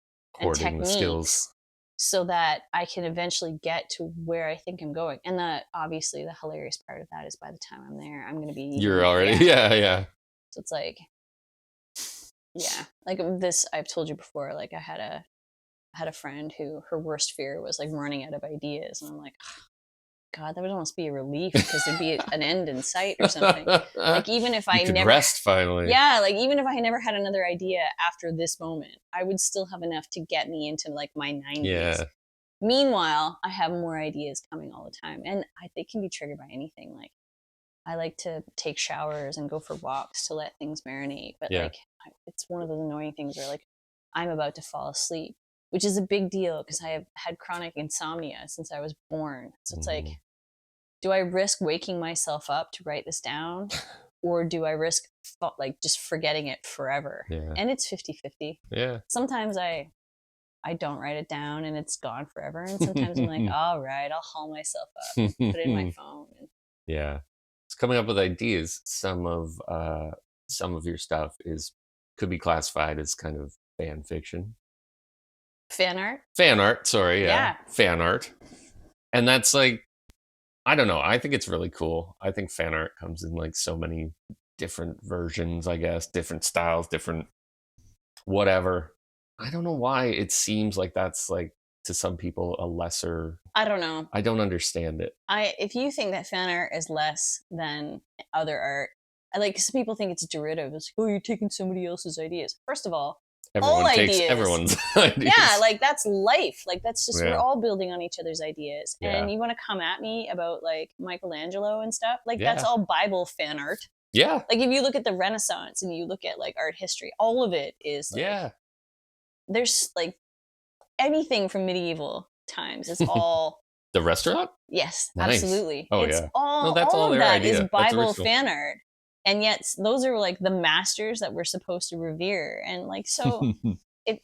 techniques so that I can eventually get to where I think I'm going. And obviously the hilarious part of that is by the time I'm there, I'm going to be... You're already... Yeah. So it's like, yeah, like this, I've told you before, like I had a friend who her worst fear was like running out of ideas. And I'm like, God, that would almost be a relief because there'd be an end in sight or something. Like even if I never rest finally. Yeah, like even if I never had another idea after this moment, I would still have enough to get me into like my 90s. Yeah. Meanwhile, I have more ideas coming all the time, and they can be triggered by anything. Like I like to take showers and go for walks to let things marinate, but like it's one of those annoying things where like I'm about to fall asleep, which is a big deal because I have had chronic insomnia since I was born. So it's like, do I risk waking myself up to write this down, or do I risk like just forgetting it forever? Yeah. And it's 50-50. Yeah. Sometimes I don't write it down and it's gone forever, and sometimes I'm like, all right, I'll haul myself up and put it in my phone. Yeah. It's coming up with ideas. Some of your stuff could be classified as kind of fan fiction. Fan art? Fan art, sorry, yeah. Fan art. And that's like, I don't know. I think it's really cool. I think fan art comes in like so many different versions, I guess, different styles, different whatever. I don't know why it seems like that's like to some people a lesser... I don't know. I don't understand it. If you think that fan art is less than other art, like some people think it's derivative. It's like, oh, you're taking somebody else's ideas. First of all, everyone takes everyone's ideas. Yeah, like that's life. Like that's just we're all building on each other's ideas. And you want to come at me about like Michelangelo and stuff? Like that's all Bible fan art. Yeah. Like if you look at the Renaissance and you look at like art history, all of it is like, there's like anything from medieval times. It's all the restaurant? Yes, nice. Absolutely. Oh, it's yeah. all, no, that's all of their that idea. is Bible fan art. And yet those are like the masters that we're supposed to revere. And like, so we're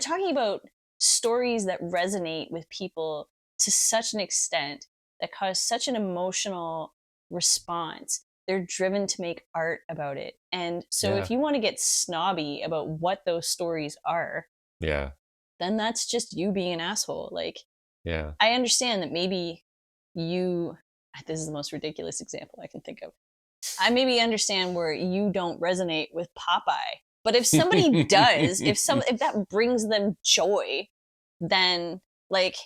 talking about stories that resonate with people to such an extent that cause such an emotional response. They're driven to make art about it. And so if you want to get snobby about what those stories are, then that's just you being an asshole. Like, I understand that maybe this is the most ridiculous example I can think of. I maybe understand where you don't resonate with Popeye, but if somebody does, if that brings them joy, then like,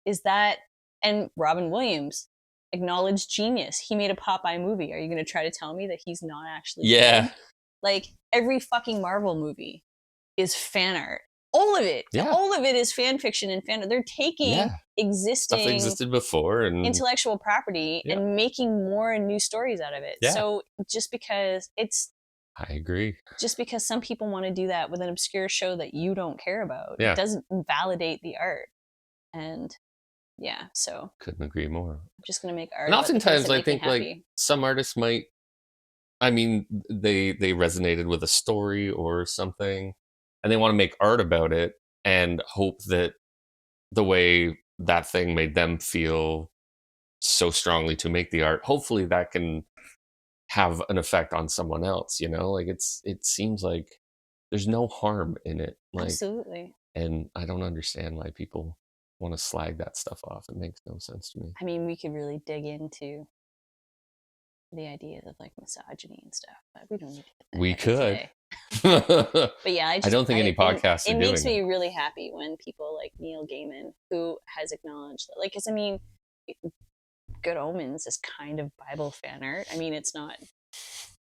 is that... And Robin Williams, acknowledged genius. He made a Popeye movie. Are you going to try to tell me that he's not actually good? Like every fucking Marvel movie is fan art. All of it. Yeah. All of it is fan fiction and fan art. They're taking existing stuff that existed before and intellectual property and making more and new stories out of it. Yeah. So just because I agree. Just because some people want to do that with an obscure show that you don't care about, it doesn't invalidate the art. And so couldn't agree more. I'm just gonna make art. And oftentimes I think like some artists might, I mean, they resonated with a story or something and they want to make art about it and hope that the way that thing made them feel so strongly to make the art, hopefully that can have an effect on someone else, like it seems like there's no harm in it. Like, absolutely. And I don't understand why people want to slag that stuff off. It makes no sense to me. I mean, we could really dig into the ideas of like misogyny and stuff, but we don't need to. We could. But yeah, I don't think any podcasts are doing it. It makes me really happy when people like Neil Gaiman, who has acknowledged that, like, because I mean, Good Omens is kind of Bible fan art. I mean, it's not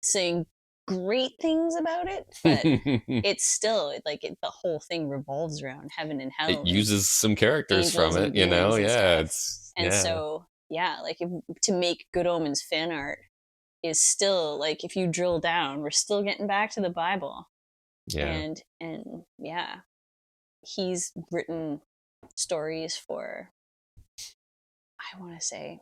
saying great things about it, but it's still like the whole thing revolves around heaven and hell. It uses some characters from it, So like to make Good Omens fan art is still like, if you drill down, we're still getting back to the Bible. And he's written stories for, I want to say,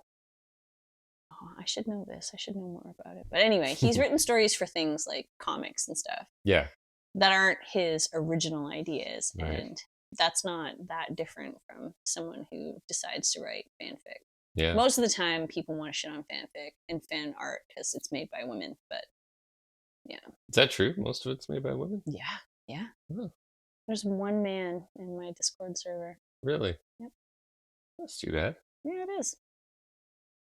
I should know this. I should know more about it. But anyway, he's written stories for things like comics and stuff. Yeah. That aren't his original ideas. Right. And that's not that different from someone who decides to write fanfic. Yeah. Most of the time, people want to shit on fanfic and fan art because it's made by women. But yeah. Is that true? Most of it's made by women? Yeah. Yeah. Oh. There's one man in my Discord server. Really? Yep. That's too bad. Yeah, it is.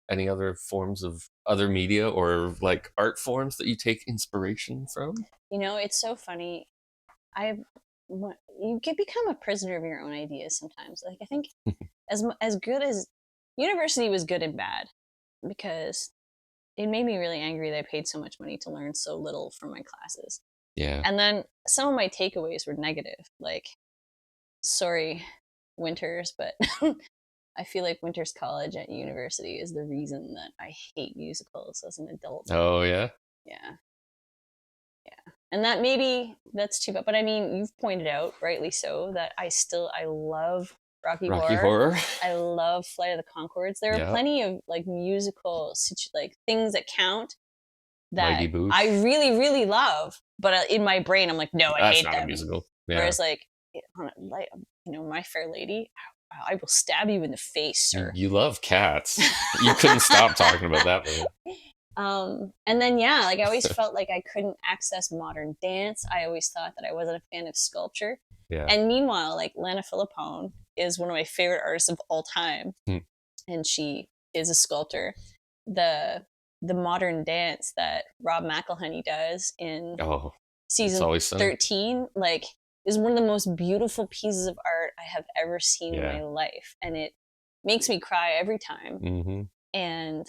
Any other forms of other media or like art forms that you take inspiration from? It's so funny. You can become a prisoner of your own ideas sometimes. Like, I think as good as university was good and bad, because it made me really angry that I paid so much money to learn so little from my classes. Yeah. And then some of my takeaways were negative. Like, sorry, Winters, but I feel like Winters College at university is the reason that I hate musicals as an adult. Oh, yeah? Yeah. Yeah. And that's too bad. But I mean, you've pointed out, rightly so, that I love Rocky Horror. I love Flight of the Conchords. There are plenty of like musical like things that count that I really, really love. But in my brain, I'm like, no, I hate them. That's not a musical. Yeah. Whereas like, My Fair Lady, I will stab you in the face, sir. You love cats. You couldn't stop talking about that movie. And then I always felt like I couldn't access modern dance. I always thought that I wasn't a fan of sculpture. Yeah. And meanwhile, like, Lana Philippone is one of my favorite artists of all time, and she is a sculptor. The modern dance that Rob McElhenney does in season 13, like, is one of the most beautiful pieces of art I have ever seen in my life, and it makes me cry every time. Mm-hmm. And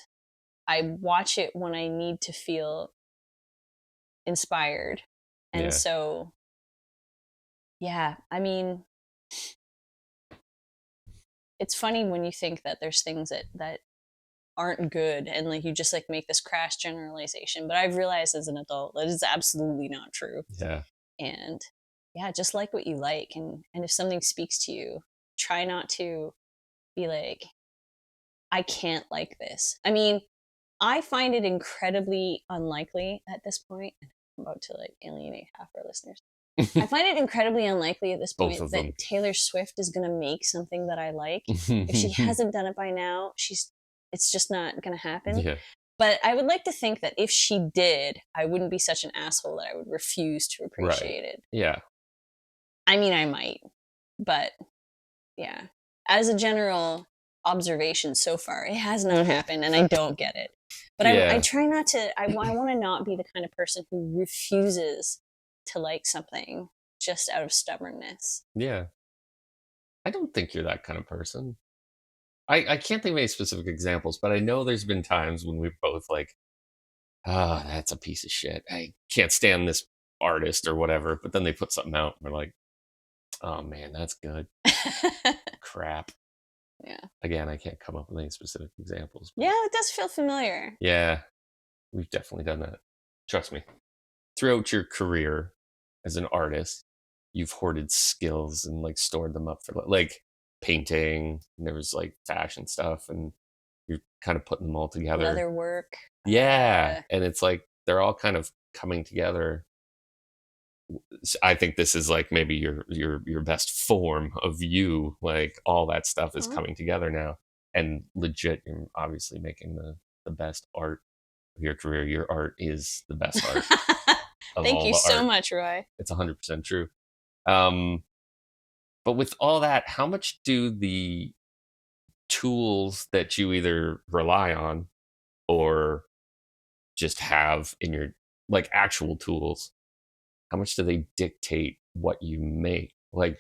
I watch it when I need to feel inspired. And so, I mean, it's funny when you think that there's things that aren't good, and like you just like make this crass generalization. But I've realized as an adult that it's absolutely not true. Yeah. And just like what you like, and if something speaks to you, try not to be like, I can't like this. I mean, I find it incredibly unlikely at this point. I'm about to like alienate half our listeners. I find it incredibly unlikely at this point that Taylor Swift is going to make something that I like. If she hasn't done it by now, it's just not going to happen. Yeah. But I would like to think that if she did, I wouldn't be such an asshole that I would refuse to appreciate it. Yeah. I mean, I might, but as a general observation so far, it has not happened, and I don't get it. But I try not to. I want to not be the kind of person who refuses to like something just out of stubbornness. Yeah. I don't think you're that kind of person. I can't think of any specific examples, but I know there's been times when we've both like, that's a piece of shit. I can't stand this artist or whatever, but then they put something out and we're like, oh man, that's good. Crap. Yeah. Again, I can't come up with any specific examples. Yeah, it does feel familiar. Yeah, we've definitely done that. Trust me. Throughout your career as an artist, you've hoarded skills and like stored them up for like painting. And there was like fashion stuff, and you're kind of putting them all together. Leather work. Yeah, and it's like they're all kind of coming together. I think this is like maybe your best form of you. Like all that stuff is coming together now, and legit, you're obviously making the best art of your career. Your art is the best art. Thank you so much, Roy. It's 100% true. But with all that, how much do the tools that you either rely on or just have in your like actual tools, how much do they dictate what you make? Like,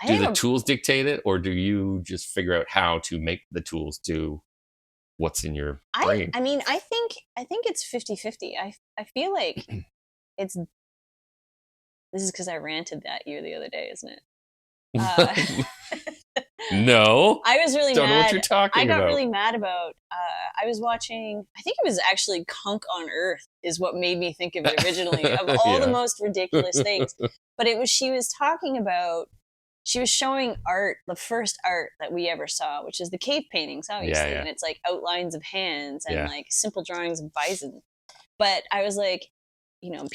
do the tools dictate it, or do you just figure out how to make the tools do what's in your brain? I mean, I think it's 50-50. I feel like it's. This is because I ranted at you the other day, isn't it? No, I was really don't mad. know what you're talking about. I got really mad about. I was watching. I think it was actually Kunk on Earth is what made me think of it originally. Of all the most ridiculous things, but it was she was talking about. She was showing art, the first art that we ever saw, which is the cave paintings, obviously, and it's like outlines of hands and like simple drawings of bison. But I was like, you know,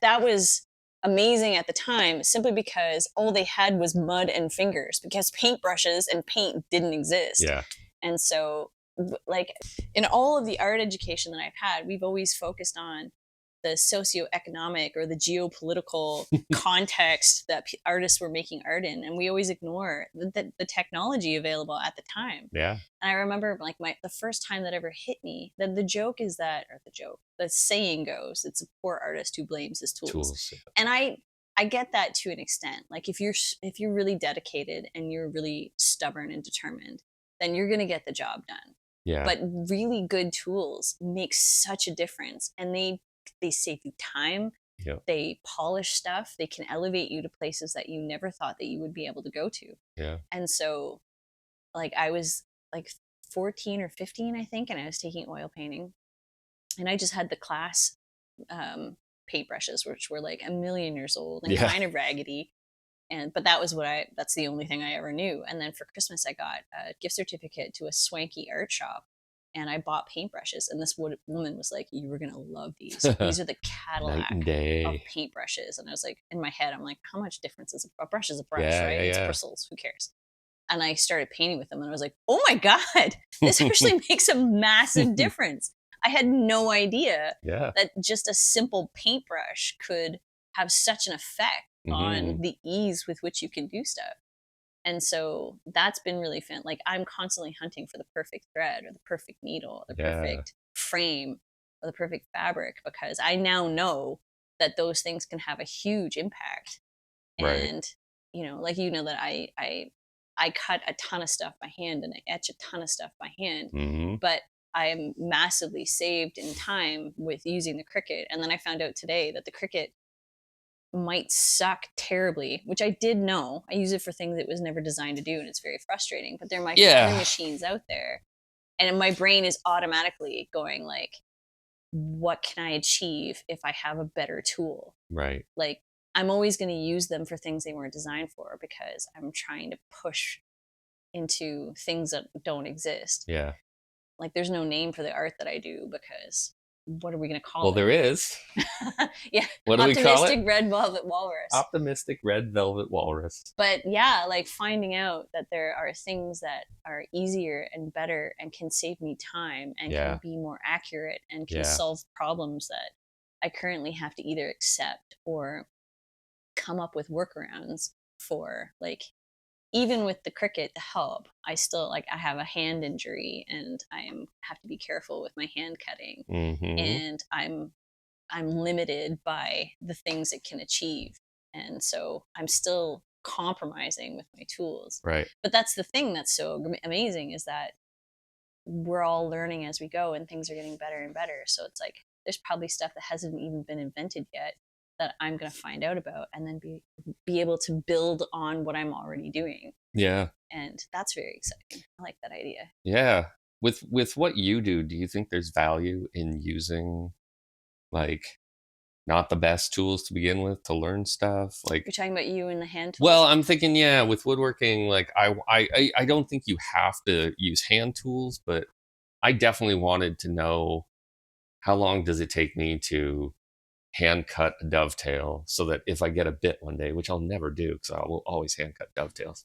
that was amazing at the time simply because all they had was mud and fingers because paintbrushes and paint didn't exist. Yeah. And so, like, in all of the art education that I've had, we've always focused on the socioeconomic or the geopolitical context that artists were making art in, and we always ignore the technology available at the time. Yeah. And I remember like the first time that ever hit me, that the saying goes, it's a poor artist who blames his tools. And I get that to an extent. Like if you're really dedicated and you're really stubborn and determined, then you're going to get the job done. Yeah. But really good tools make such a difference, and they save you time. Yep. They polish stuff. They can elevate you to places that you never thought that you would be able to go to. Yeah. And so, like, I was like 14 or 15, I think, and I was taking oil painting, and I just had the class paintbrushes, which were like 1,000,000 years old and kind of raggedy. But that's the only thing I ever knew. And then for Christmas, I got a gift certificate to a swanky art shop, and I bought paintbrushes. And this woman was like, "You were going to love these. These are the Cadillac of paintbrushes." And I was like, in my head, I'm like, how much difference is a brush is a brush, right? It's bristles. Who cares? And I started painting with them, and I was like, oh my God, this actually makes a massive difference. I had no idea that just a simple paintbrush could have such an effect on the ease with which you can do stuff. And so that's been really fun. Like I'm constantly hunting for the perfect thread or the perfect needle, or the perfect frame or the perfect fabric, because I now know that those things can have a huge impact. And, you know, like, you know, that I cut a ton of stuff by hand and I etch a ton of stuff by hand, but I am massively saved in time with using the Cricut. And then I found out today that the Cricut might suck terribly, which I did know. I use it for things it was never designed to do, and it's very frustrating. But there might be other machines out there, and my brain is automatically going like, what can I achieve if I have a better tool? Right. Like I'm always going to use them for things they weren't designed for, because I'm trying to push into things that don't exist. Yeah. Like there's no name for the art that I do, because what are we going to call it? Well, there is. Yeah. What do we call it? Optimistic red velvet walrus. Optimistic red velvet walrus. But yeah, like finding out that there are things that are easier and better and can save me time and can be more accurate and can solve problems that I currently have to either accept or come up with workarounds for. Like even with the Cricut, the help, I still I have a hand injury and have to be careful with my hand cutting, and I'm limited by the things it can achieve, and so I'm still compromising with my tools. Right. But that's the thing that's so amazing, is that we're all learning as we go, and things are getting better and better. So it's like there's probably stuff that hasn't even been invented yet that I'm going to find out about, and then be able to build on what I'm already doing. Yeah. And that's very exciting. I like that idea. Yeah. With what you do you think there's value in using like not the best tools to begin with to learn stuff? Like, you're talking about you and the hand tools? Well, I'm thinking, yeah, with woodworking, like I don't think you have to use hand tools, but I definitely wanted to know how long does it take me to hand cut a dovetail so that if I get a bit one day, which I'll never do because I will always hand cut dovetails.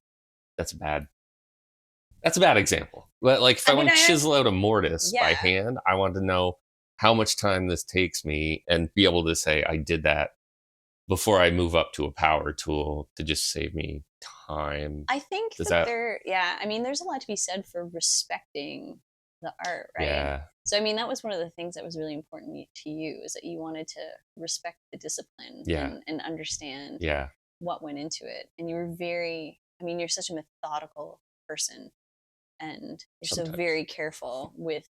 That's a bad example. But like if I want to chisel out a mortise by hand, I want to know how much time this takes me and be able to say I did that before I move up to a power tool to just save me time. I think there's a lot to be said for respecting the art, right? Yeah. So, I mean, that was one of the things that was really important to you, is that you wanted to respect the discipline and understand what went into it. And you were you're such a methodical person, and you're so very careful with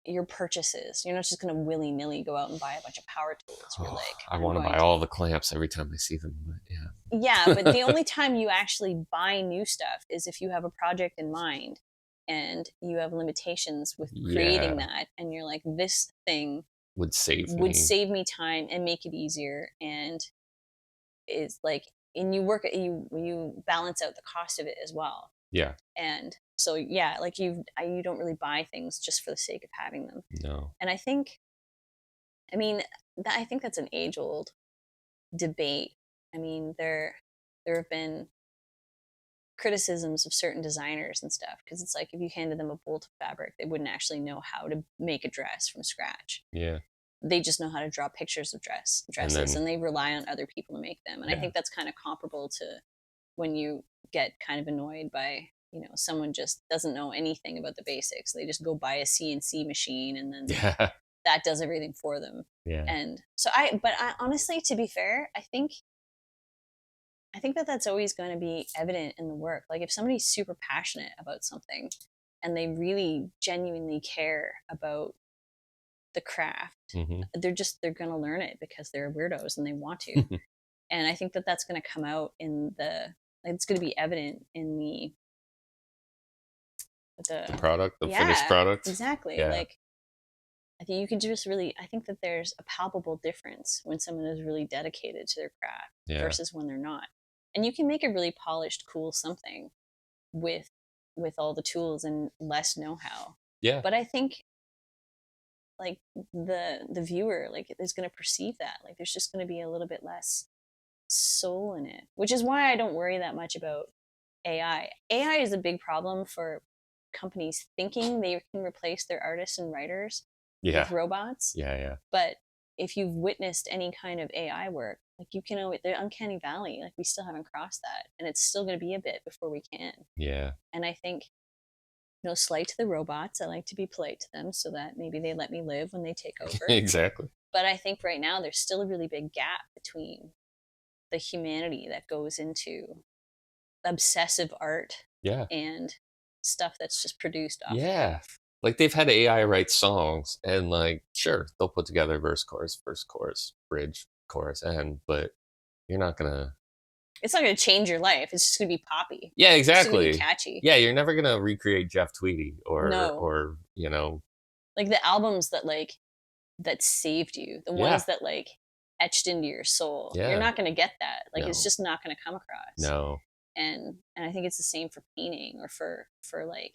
your purchases. You're not just going to willy-nilly go out and buy a bunch of power tools. You're like, I want to buy all the clamps every time I see them. But yeah, but the only time you actually buy new stuff is if you have a project in mind and you have limitations with creating that, and you're like, this thing would save me time and make it easier, and is like, and you balance out the cost of it as well. Yeah. And so like you don't really buy things just for the sake of having them. No. And I think that's an age-old debate. I mean, there have been criticisms of certain designers and stuff, because it's like, if you handed them a bolt of fabric, they wouldn't actually know how to make a dress from scratch. Yeah. They just know how to draw pictures of dresses, and they rely on other people to make them. And I think that's kind of comparable to when you get kind of annoyed by, someone just doesn't know anything about the basics. They just go buy a CNC machine, and then that does everything for them. Yeah. And so but I honestly, to be fair, I think that that's always going to be evident in the work. Like, if somebody's super passionate about something and they really genuinely care about the craft, they're going to learn it because they're weirdos and they want to. And I think that that's going to come out it's going to be evident in the product, the finished product. Exactly. Yeah. Like, I think you can just I think that there's a palpable difference when someone is really dedicated to their craft versus when they're not. And you can make a really polished, cool something with all the tools and less know-how. Yeah. But I think, like, the viewer, like, is going to perceive that. Like, there's just going to be a little bit less soul in it, which is why I don't worry that much about AI. AI is a big problem for companies thinking they can replace their artists and writers with robots. Yeah. But if you've witnessed any kind of AI work, like, you can always, the uncanny valley, like, we still haven't crossed that, and it's still going to be a bit before we can. Yeah. And I think, no slight to the robots, I like to be polite to them so that maybe they let me live when they take over. Exactly. But I think right now there's still a really big gap between the humanity that goes into obsessive art and stuff that's just produced off of. Like, they've had AI write songs, and like, sure, they'll put together verse, chorus, bridge, chorus, end, but you're not gonna. It's not gonna change your life. It's just gonna be poppy. Yeah, exactly. It's gonna be catchy. Yeah, you're never gonna recreate Jeff Tweedy or like the albums that saved you, the ones that like etched into your soul. You're not gonna get that. Like, it's just not gonna come across. No. And I think it's the same for painting, or for like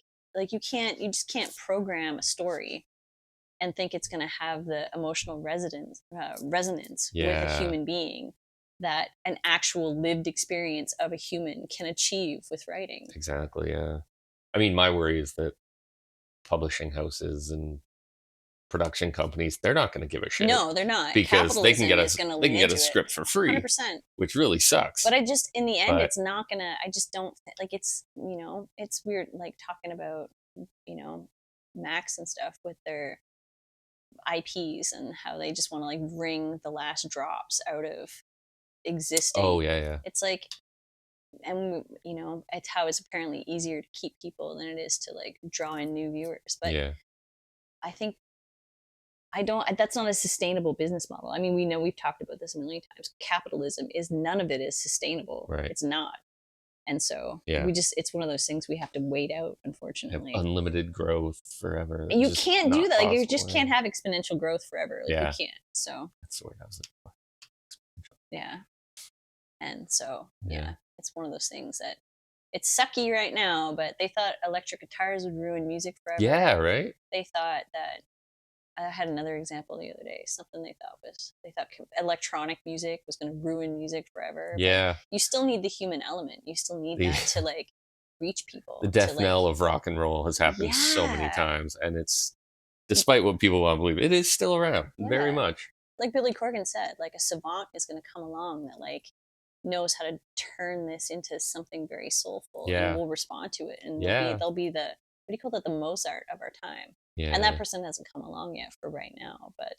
you just can't program a story and think it's going to have the emotional resonance with a human being that an actual lived experience of a human can achieve with writing. Exactly. Yeah. I mean, my worry is that publishing houses and production companies, they're not going to give a shit. No, they're not, because they can get a script for free, 100%. which really sucks. But in the end, it's not gonna. I just don't like, it's it's weird, like, talking about Max and stuff with their IPs and how they just want to, like, wring the last drops out of existing. Oh yeah. It's like, and it's how it's apparently easier to keep people than it is to, like, draw in new viewers. But I think that's not a sustainable business model. I mean, we've talked about this a million times. Capitalism none of it is sustainable. Right. It's not. And so yeah. it's one of those things we have to wait out, unfortunately. Have unlimited growth forever. You can't do that. Like, you just can't have exponential growth forever. Like, you can't. So that's the way I was thinking. Yeah. And so, it's one of those things that it's sucky right now, but they thought electric guitars would ruin music forever. Yeah, right? They thought that, I had another example the other day, something they thought electronic music was going to ruin music forever. Yeah. But you still need the human element. You still need that to, like, reach people. The death knell of rock and roll has happened so many times, and it's, despite what people want to believe, it is still around very much. Like Billy Corgan said, like, a savant is going to come along that, like, knows how to turn this into something very soulful and will respond to it, and they'll be the, what do you call that, the Mozart of our time. And that person hasn't come along yet for right now, but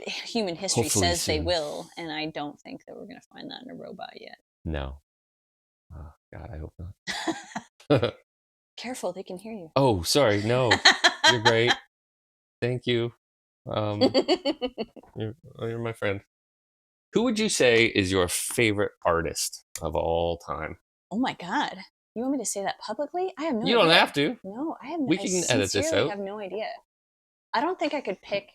human history hopefully says soon. They will, and I don't think that we're going to find that in a robot yet. No. Oh God, I hope not. Careful, they can hear you. Oh, sorry. No, you're great. Thank you. You're my friend. Who would you say is your favorite artist of all time? Oh my God. You want me to say that publicly? I have no idea. You don't have to. No, I have no idea. We can edit this out. I have no idea. I don't think I could pick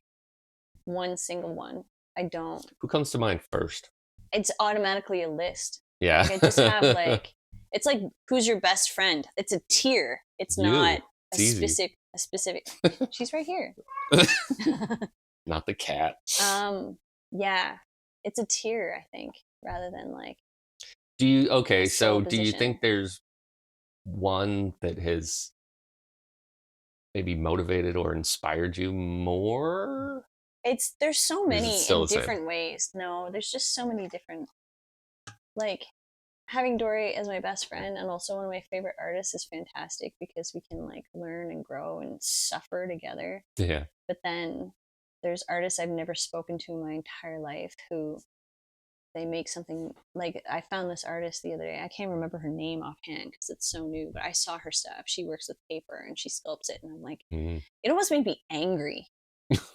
one single one. I don't. Who comes to mind first? It's automatically a list. Yeah. Like, I just have, like, it's like, who's your best friend? It's a tier. It's not a specific. She's right here. Not the cat. Yeah. It's a tier, I think, rather than, like. Do you think there's one that has maybe motivated or inspired you more? There's so many in different ways. No, there's just so many different, like, having Dory as my best friend and also one of my favorite artists is fantastic because we can, like, learn and grow and suffer together. Yeah. But then there's artists I've never spoken to in my entire life who they make something, like, I found this artist the other day. I can't remember her name offhand because it's so new, but I saw her stuff. She works with paper and she sculpts it, and I'm like, it almost made me angry.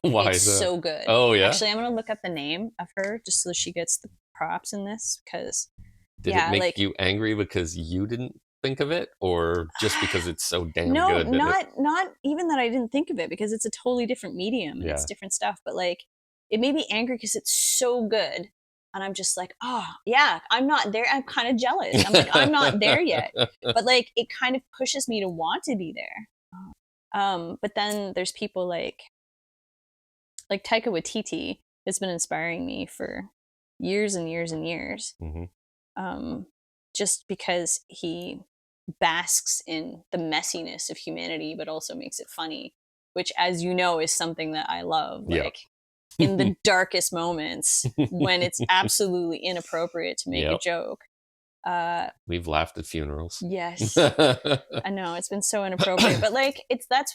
Why it's is that? So good. Oh yeah. Actually, I'm gonna look up the name of her just so she gets the props in this, because did it make you angry because you didn't think of it, or just because it's so damn good? No, not even that I didn't think of it, because it's a totally different medium and it's different stuff. But, like, it made me angry because it's so good. And I'm just like, oh, yeah, I'm not there. I'm kind of jealous. I'm like, I'm not there yet. But, like, it kind of pushes me to want to be there. But then there's people like Taika Waititi has been inspiring me for years and years and years. Mm-hmm. Just because he basks in the messiness of humanity, but also makes it funny, which, as you know, is something that I love. Like, in the darkest moments when it's absolutely inappropriate to make a joke. We've laughed at funerals. Yes. I know, it's been so inappropriate, but, like, that's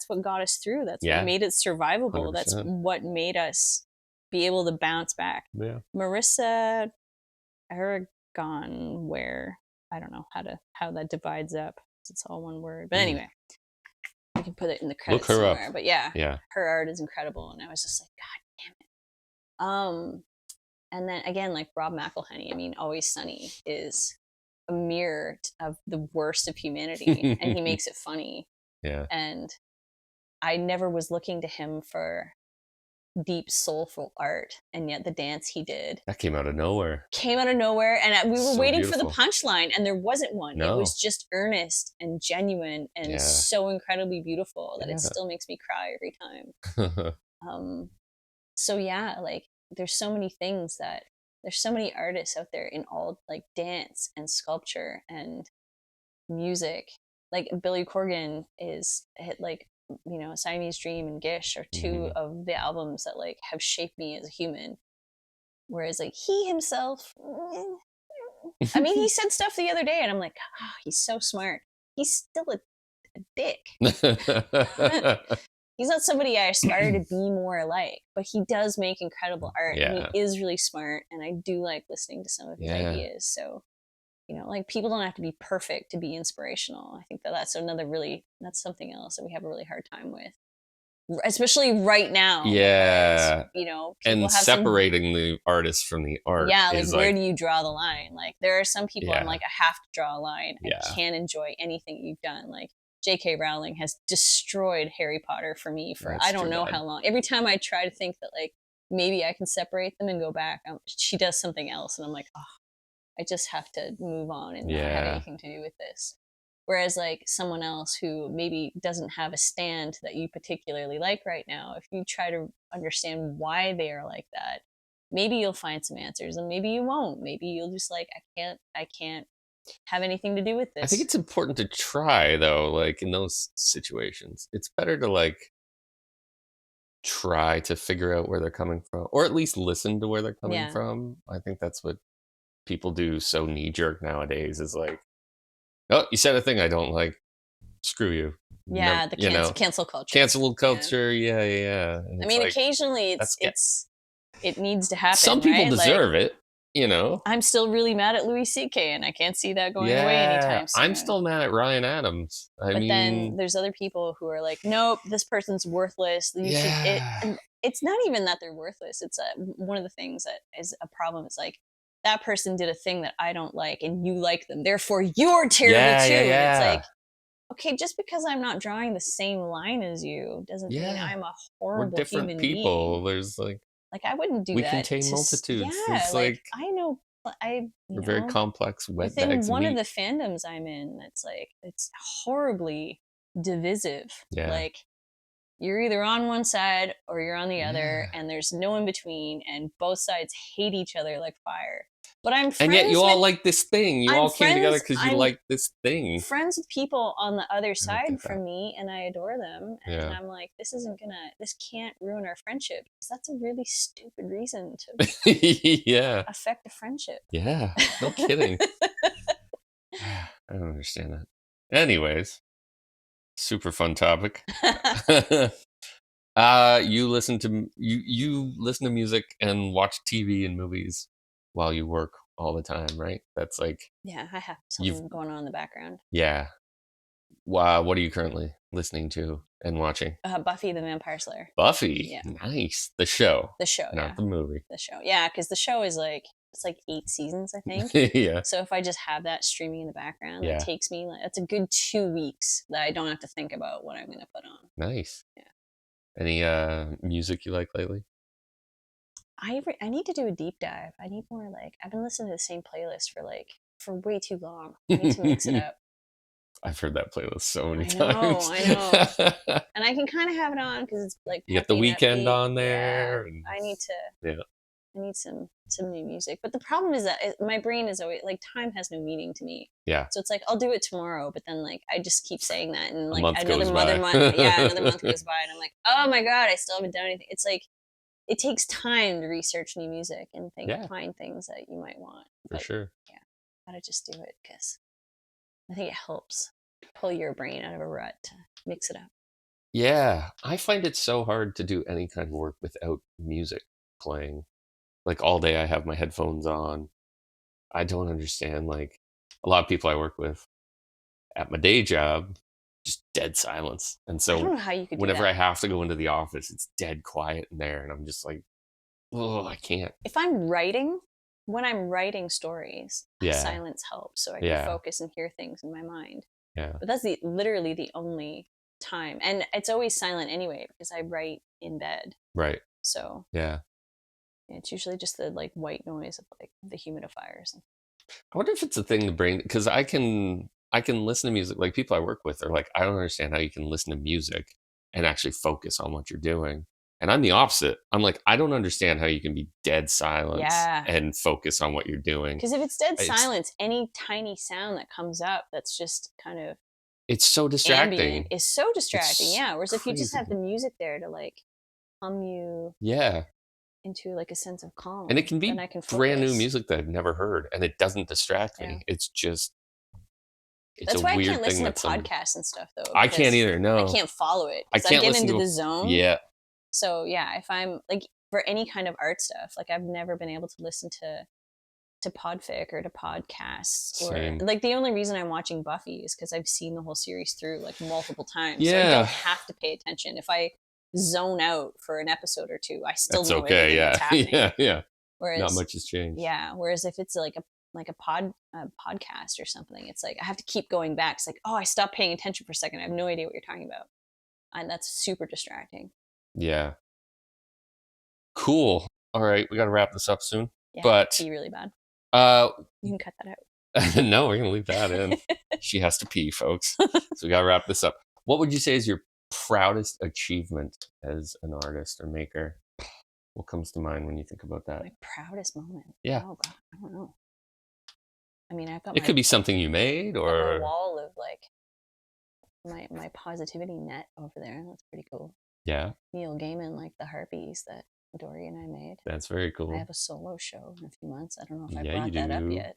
what got us through. That's what made it survivable. 100%. That's what made us be able to bounce back. Yeah. Marissa Aragon, where I don't know how that divides up. It's all one word. But anyway, I can put it in the credits somewhere. Up. But yeah, her art is incredible, and I was just like, God damn it. And then again, like Rob McElhenney, I mean, Always Sunny is a mirror of the worst of humanity, and he makes it funny. Yeah. And I never was looking to him for deep, soulful art, and yet the dance he did came out of nowhere, and we were waiting for the punchline, and there wasn't one. No. It was just earnest and genuine and so incredibly beautiful that it still makes me cry every time. So yeah, like, there's so many artists out there in all, like, dance and sculpture and music. Like, Billy Corgan is like, Siamese Dream and Gish are two of the albums that, like, have shaped me as a human. Whereas, like, he himself, I mean, he said stuff the other day and I'm like, he's so smart. He's still a dick. He's not somebody I aspire to be more like, but he does make incredible art. Yeah. And he is really smart, and I do like listening to some of his ideas. So, like, people don't have to be perfect to be inspirational. I think that's something else that we have a really hard time with. especially right now. Yeah. Because, people and have separating the artist from the art. Yeah, like where do you draw the line? Like there are some people I'm like, I have to draw a line. Yeah. I can't enjoy anything you've done. Like J.K. Rowling has destroyed Harry Potter for me for I don't know how long. Every time I try to think that like maybe I can separate them and go back, she does something else, and I'm like, oh, I just have to move on and not have anything to do with this. Whereas like someone else who maybe doesn't have a stand that you particularly like right now, if you try to understand why they are like that, maybe you'll find some answers, and maybe you won't. Maybe you'll just like, I can't have anything to do with this. I think it's important to try though, like in those situations. It's better to like try to figure out where they're coming from, or at least listen to where they're coming from. I think that's what people do so knee-jerk nowadays, is like, oh, you said a thing I don't like, screw you. Yeah, the cancel culture. Cancel culture, yeah. I mean, like, occasionally it needs to happen. Some people deserve it, I'm still really mad at Louis C.K. and I can't see that going away anytime soon. I'm still mad at Ryan Adams. But then there's other people who are like, nope, this person's worthless. It's not even that they're worthless. It's one of the things that is a problem. It's like, that person did a thing that I don't like and you like them, therefore you're terrible too. And it's like, okay, just because I'm not drawing the same line as you doesn't mean I'm a horrible human people. being. There's like I wouldn't do that. We contain multitudes. Yeah, it's like I know. We're very complex wet within bags one of the fandoms I'm in, it's horribly divisive. Yeah. Like you're either on one side or you're on the other, and there's no in between, and both sides hate each other like fire. But I'm friends, and yet you all like this thing. You all came together because you like this thing. Friends with people on the other side from me, and I adore them. And I'm like, this can't ruin our friendship, because that's a really stupid reason to affect a friendship. Yeah, no kidding. I don't understand that. Anyways, super fun topic. You listen to music and watch TV and movies while you work all the time, right? That's like, I have something going on in the background. Yeah. Wow. What are you currently listening to and watching? Buffy the Vampire Slayer. Buffy. Yeah. Nice. The show. Not the movie. The show. Yeah, because the show is like, it's like 8 seasons, I think. Yeah. So if I just have that streaming in the background, it takes me it's a good 2 weeks that I don't have to think about what I'm going to put on. Nice. Yeah. Any music you like lately? I need to do a deep dive. I need more I've been listening to the same playlist for way too long. I need to mix it up. I've heard that playlist so many times. I know. And I can kind of have it on because it's like you got The Weeknd on there. Yeah. I need to. I need some new music. But the problem is that my brain is always time has no meaning to me. Yeah. So it's like I'll do it tomorrow, but then I just keep saying that, and another month goes by, and I'm like, oh my god, I still haven't done anything. It's like it takes time to research new music and find things that you might want. For sure. Yeah, gotta just do it because I think it helps pull your brain out of a rut to mix it up. Yeah, I find it so hard to do any kind of work without music playing. Like all day I have my headphones on. I don't understand. Like a lot of people I work with at my day job, just dead silence. And so I don't know how you could whenever do that. I have to go into the office, it's dead quiet in there. And I'm just like, oh, I can't. If when I'm writing stories, silence helps so I can focus and hear things in my mind. Yeah. But that's literally the only time. And it's always silent anyway because I write in bed. Right. So yeah. It's usually just the white noise of the humidifiers. I wonder if it's a thing to bring, because I can listen to music. Like people I work with are like, I don't understand how you can listen to music and actually focus on what you're doing. And I'm the opposite. I'm like, I don't understand how you can be dead silence and focus on what you're doing. Because if it's dead silence, any tiny sound that comes up that's just kind of it's so distracting. Ambient is so distracting. Whereas if you just have the music there to hum you into a sense of calm. And it can be brand new music that I've never heard, and it doesn't distract me. It's just that's why I can't listen to podcasts and stuff though. I can't either. No, I can't follow it. I get into the zone. Yeah. So if I'm for any kind of art stuff, I've never been able to listen to podfic or to podcasts. Same. Or the only reason I'm watching Buffy is because I've seen the whole series through multiple times. Yeah. So I don't have to pay attention. If I zone out for an episode or two, I still that's know okay. everything that's happening. Yeah. Whereas, not much has changed. Yeah. Whereas if it's like a podcast or something, it's like I have to keep going back. It's like, oh, I stopped paying attention for a second. I have no idea what you're talking about, and that's super distracting. Yeah. Cool. All right, we got to wrap this up soon. Yeah, but pee really bad. You can cut that out. No, we're gonna leave that in. She has to pee, folks. So we got to wrap this up. What would you say is your proudest achievement as an artist or maker? What comes to mind when you think about that? My proudest moment. Yeah. Oh God, I don't know. I mean, I've got. It could be something you made, or a wall of like my positivity net over there. That's pretty cool. Yeah. Neil Gaiman, like the harpies that Dory and I made. That's very cool. I have a solo show in a few months. I don't know if I brought that up yet.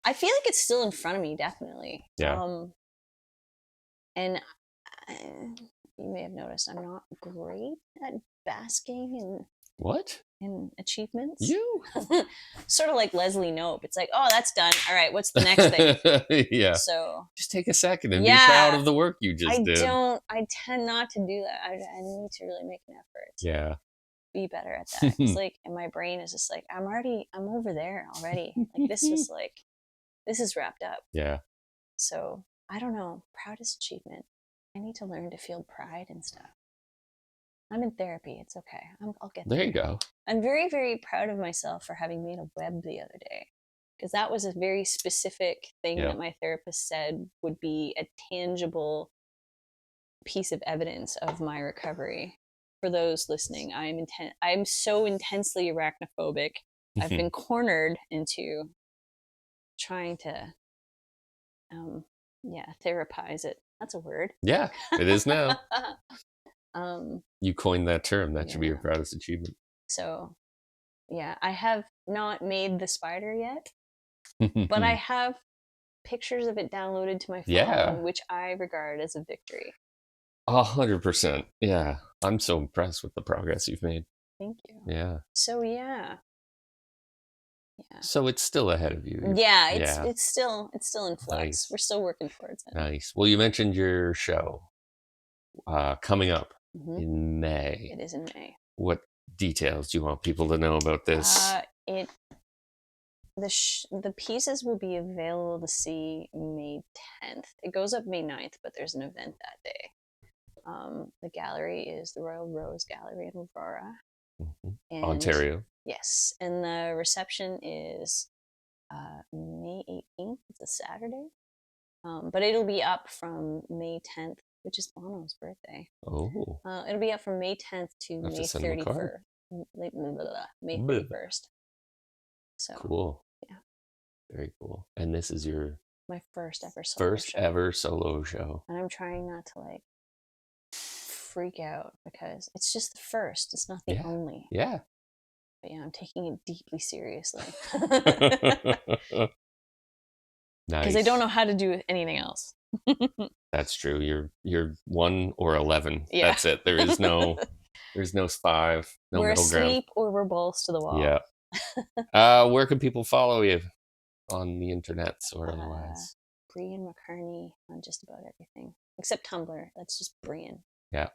I feel like it's still in front of me, definitely. Yeah. And you may have noticed I'm not great at basking in what? In achievements. You sort of like Leslie Knope. It's like, oh, that's done. All right, what's the next thing? Yeah. So just take a second and be proud of the work you just did. I tend not to do that. I need to really make an effort. Yeah. Be better at that. It's like, and my brain is just like, I'm over there already. Like this is wrapped up. Yeah. So I don't know. Proudest achievement. I need to learn to feel pride and stuff. I'm in therapy. It's okay. I'll get there. There you go. I'm very, very proud of myself for having made a web the other day, because that was a very specific thing that my therapist said would be a tangible piece of evidence of my recovery. For those listening, I'm so intensely arachnophobic. I've been cornered into trying to, therapize it. That's a word. Yeah, it is now. You coined that term. That should be your proudest achievement. So, yeah, I have not made the spider yet, but I have pictures of it downloaded to my phone, which I regard as a victory. 100%. Yeah, I'm so impressed with the progress you've made. Thank you. Yeah. So yeah. So it's still ahead of you. Yeah, it's still in flux. Nice. We're still working towards it. Nice. Well, you mentioned your show coming up in May. It is in May. What details do you want people to know about this? The pieces will be available to see May 10th. It goes up May 9th, but there's an event that day. The gallery is the Royal Rose Gallery in Aurora, Ontario. Yes, and the reception is May 18th. It's a Saturday, but it'll be up from May 10th, which is Bono's birthday. Oh. It'll be up from May 10th to May 31st. May 31st. So cool. Yeah. Very cool. And this is my first ever solo show. And I'm trying not to freak out, because it's just the first. It's not the only. Yeah. But I'm taking it deeply seriously. Nice. Because I don't know how to do anything else. That's true. You're 1 or 11. Yeah. That's it. There's no 5. No we're middle asleep ground. Or we're balls to the wall. Yeah. Where can people follow you on the internet or otherwise? Breeyn McCartney on just about everything except Tumblr. That's just Breeyn. Yeah.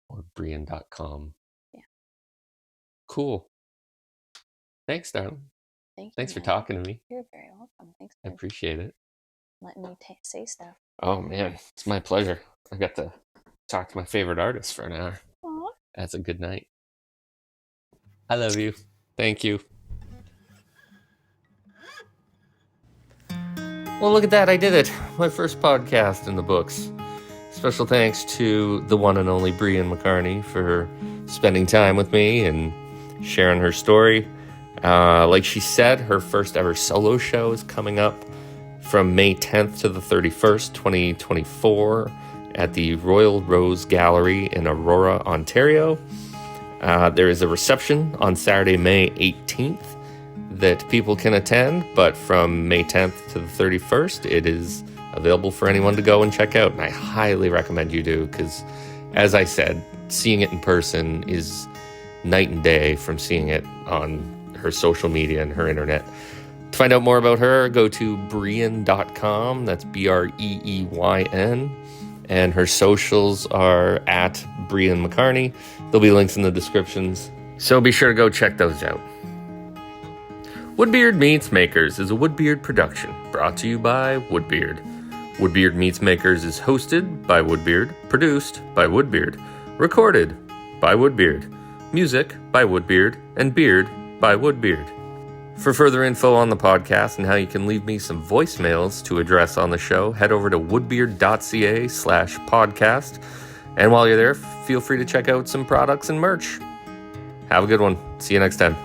Or Breeyn.com. Yeah. Cool. Thanks, darling. Thanks for talking to me. You're very welcome. Thanks. I appreciate it. Letting me say stuff. Oh man, it's my pleasure. I got to talk to my favorite artist for an hour. Aww. That's a good night. I love you. Thank you. Well, look at that. I did it. My first podcast in the books. Special thanks to the one and only Breeyn McCartney for spending time with me and sharing her story. Like she said, her first ever solo show is coming up from May 10th to the 31st, 2024 at the Royal Rose Gallery in Aurora, Ontario. There is a reception on Saturday, May 18th that people can attend, but from May 10th to the 31st, it is available for anyone to go and check out. And I highly recommend you do, because as I said, seeing it in person is night and day from seeing it on her social media and her internet. To find out more about her, go to Breeyn.com. That's Breeyn. and her socials are at Breeyn McCarney. There'll be links in the descriptions, so be sure to go check those out. Woodbeard Meats Makers is a Woodbeard production brought to you by Woodbeard. Woodbeard Meats Makers is hosted by Woodbeard, produced by Woodbeard, recorded by Woodbeard, music by Woodbeard, and beard by Woodbeard. For further info on the podcast and how you can leave me some voicemails to address on the show, head over to woodbeard.ca/podcast. And while you're there, feel free to check out some products and merch. Have a good one. See you next time.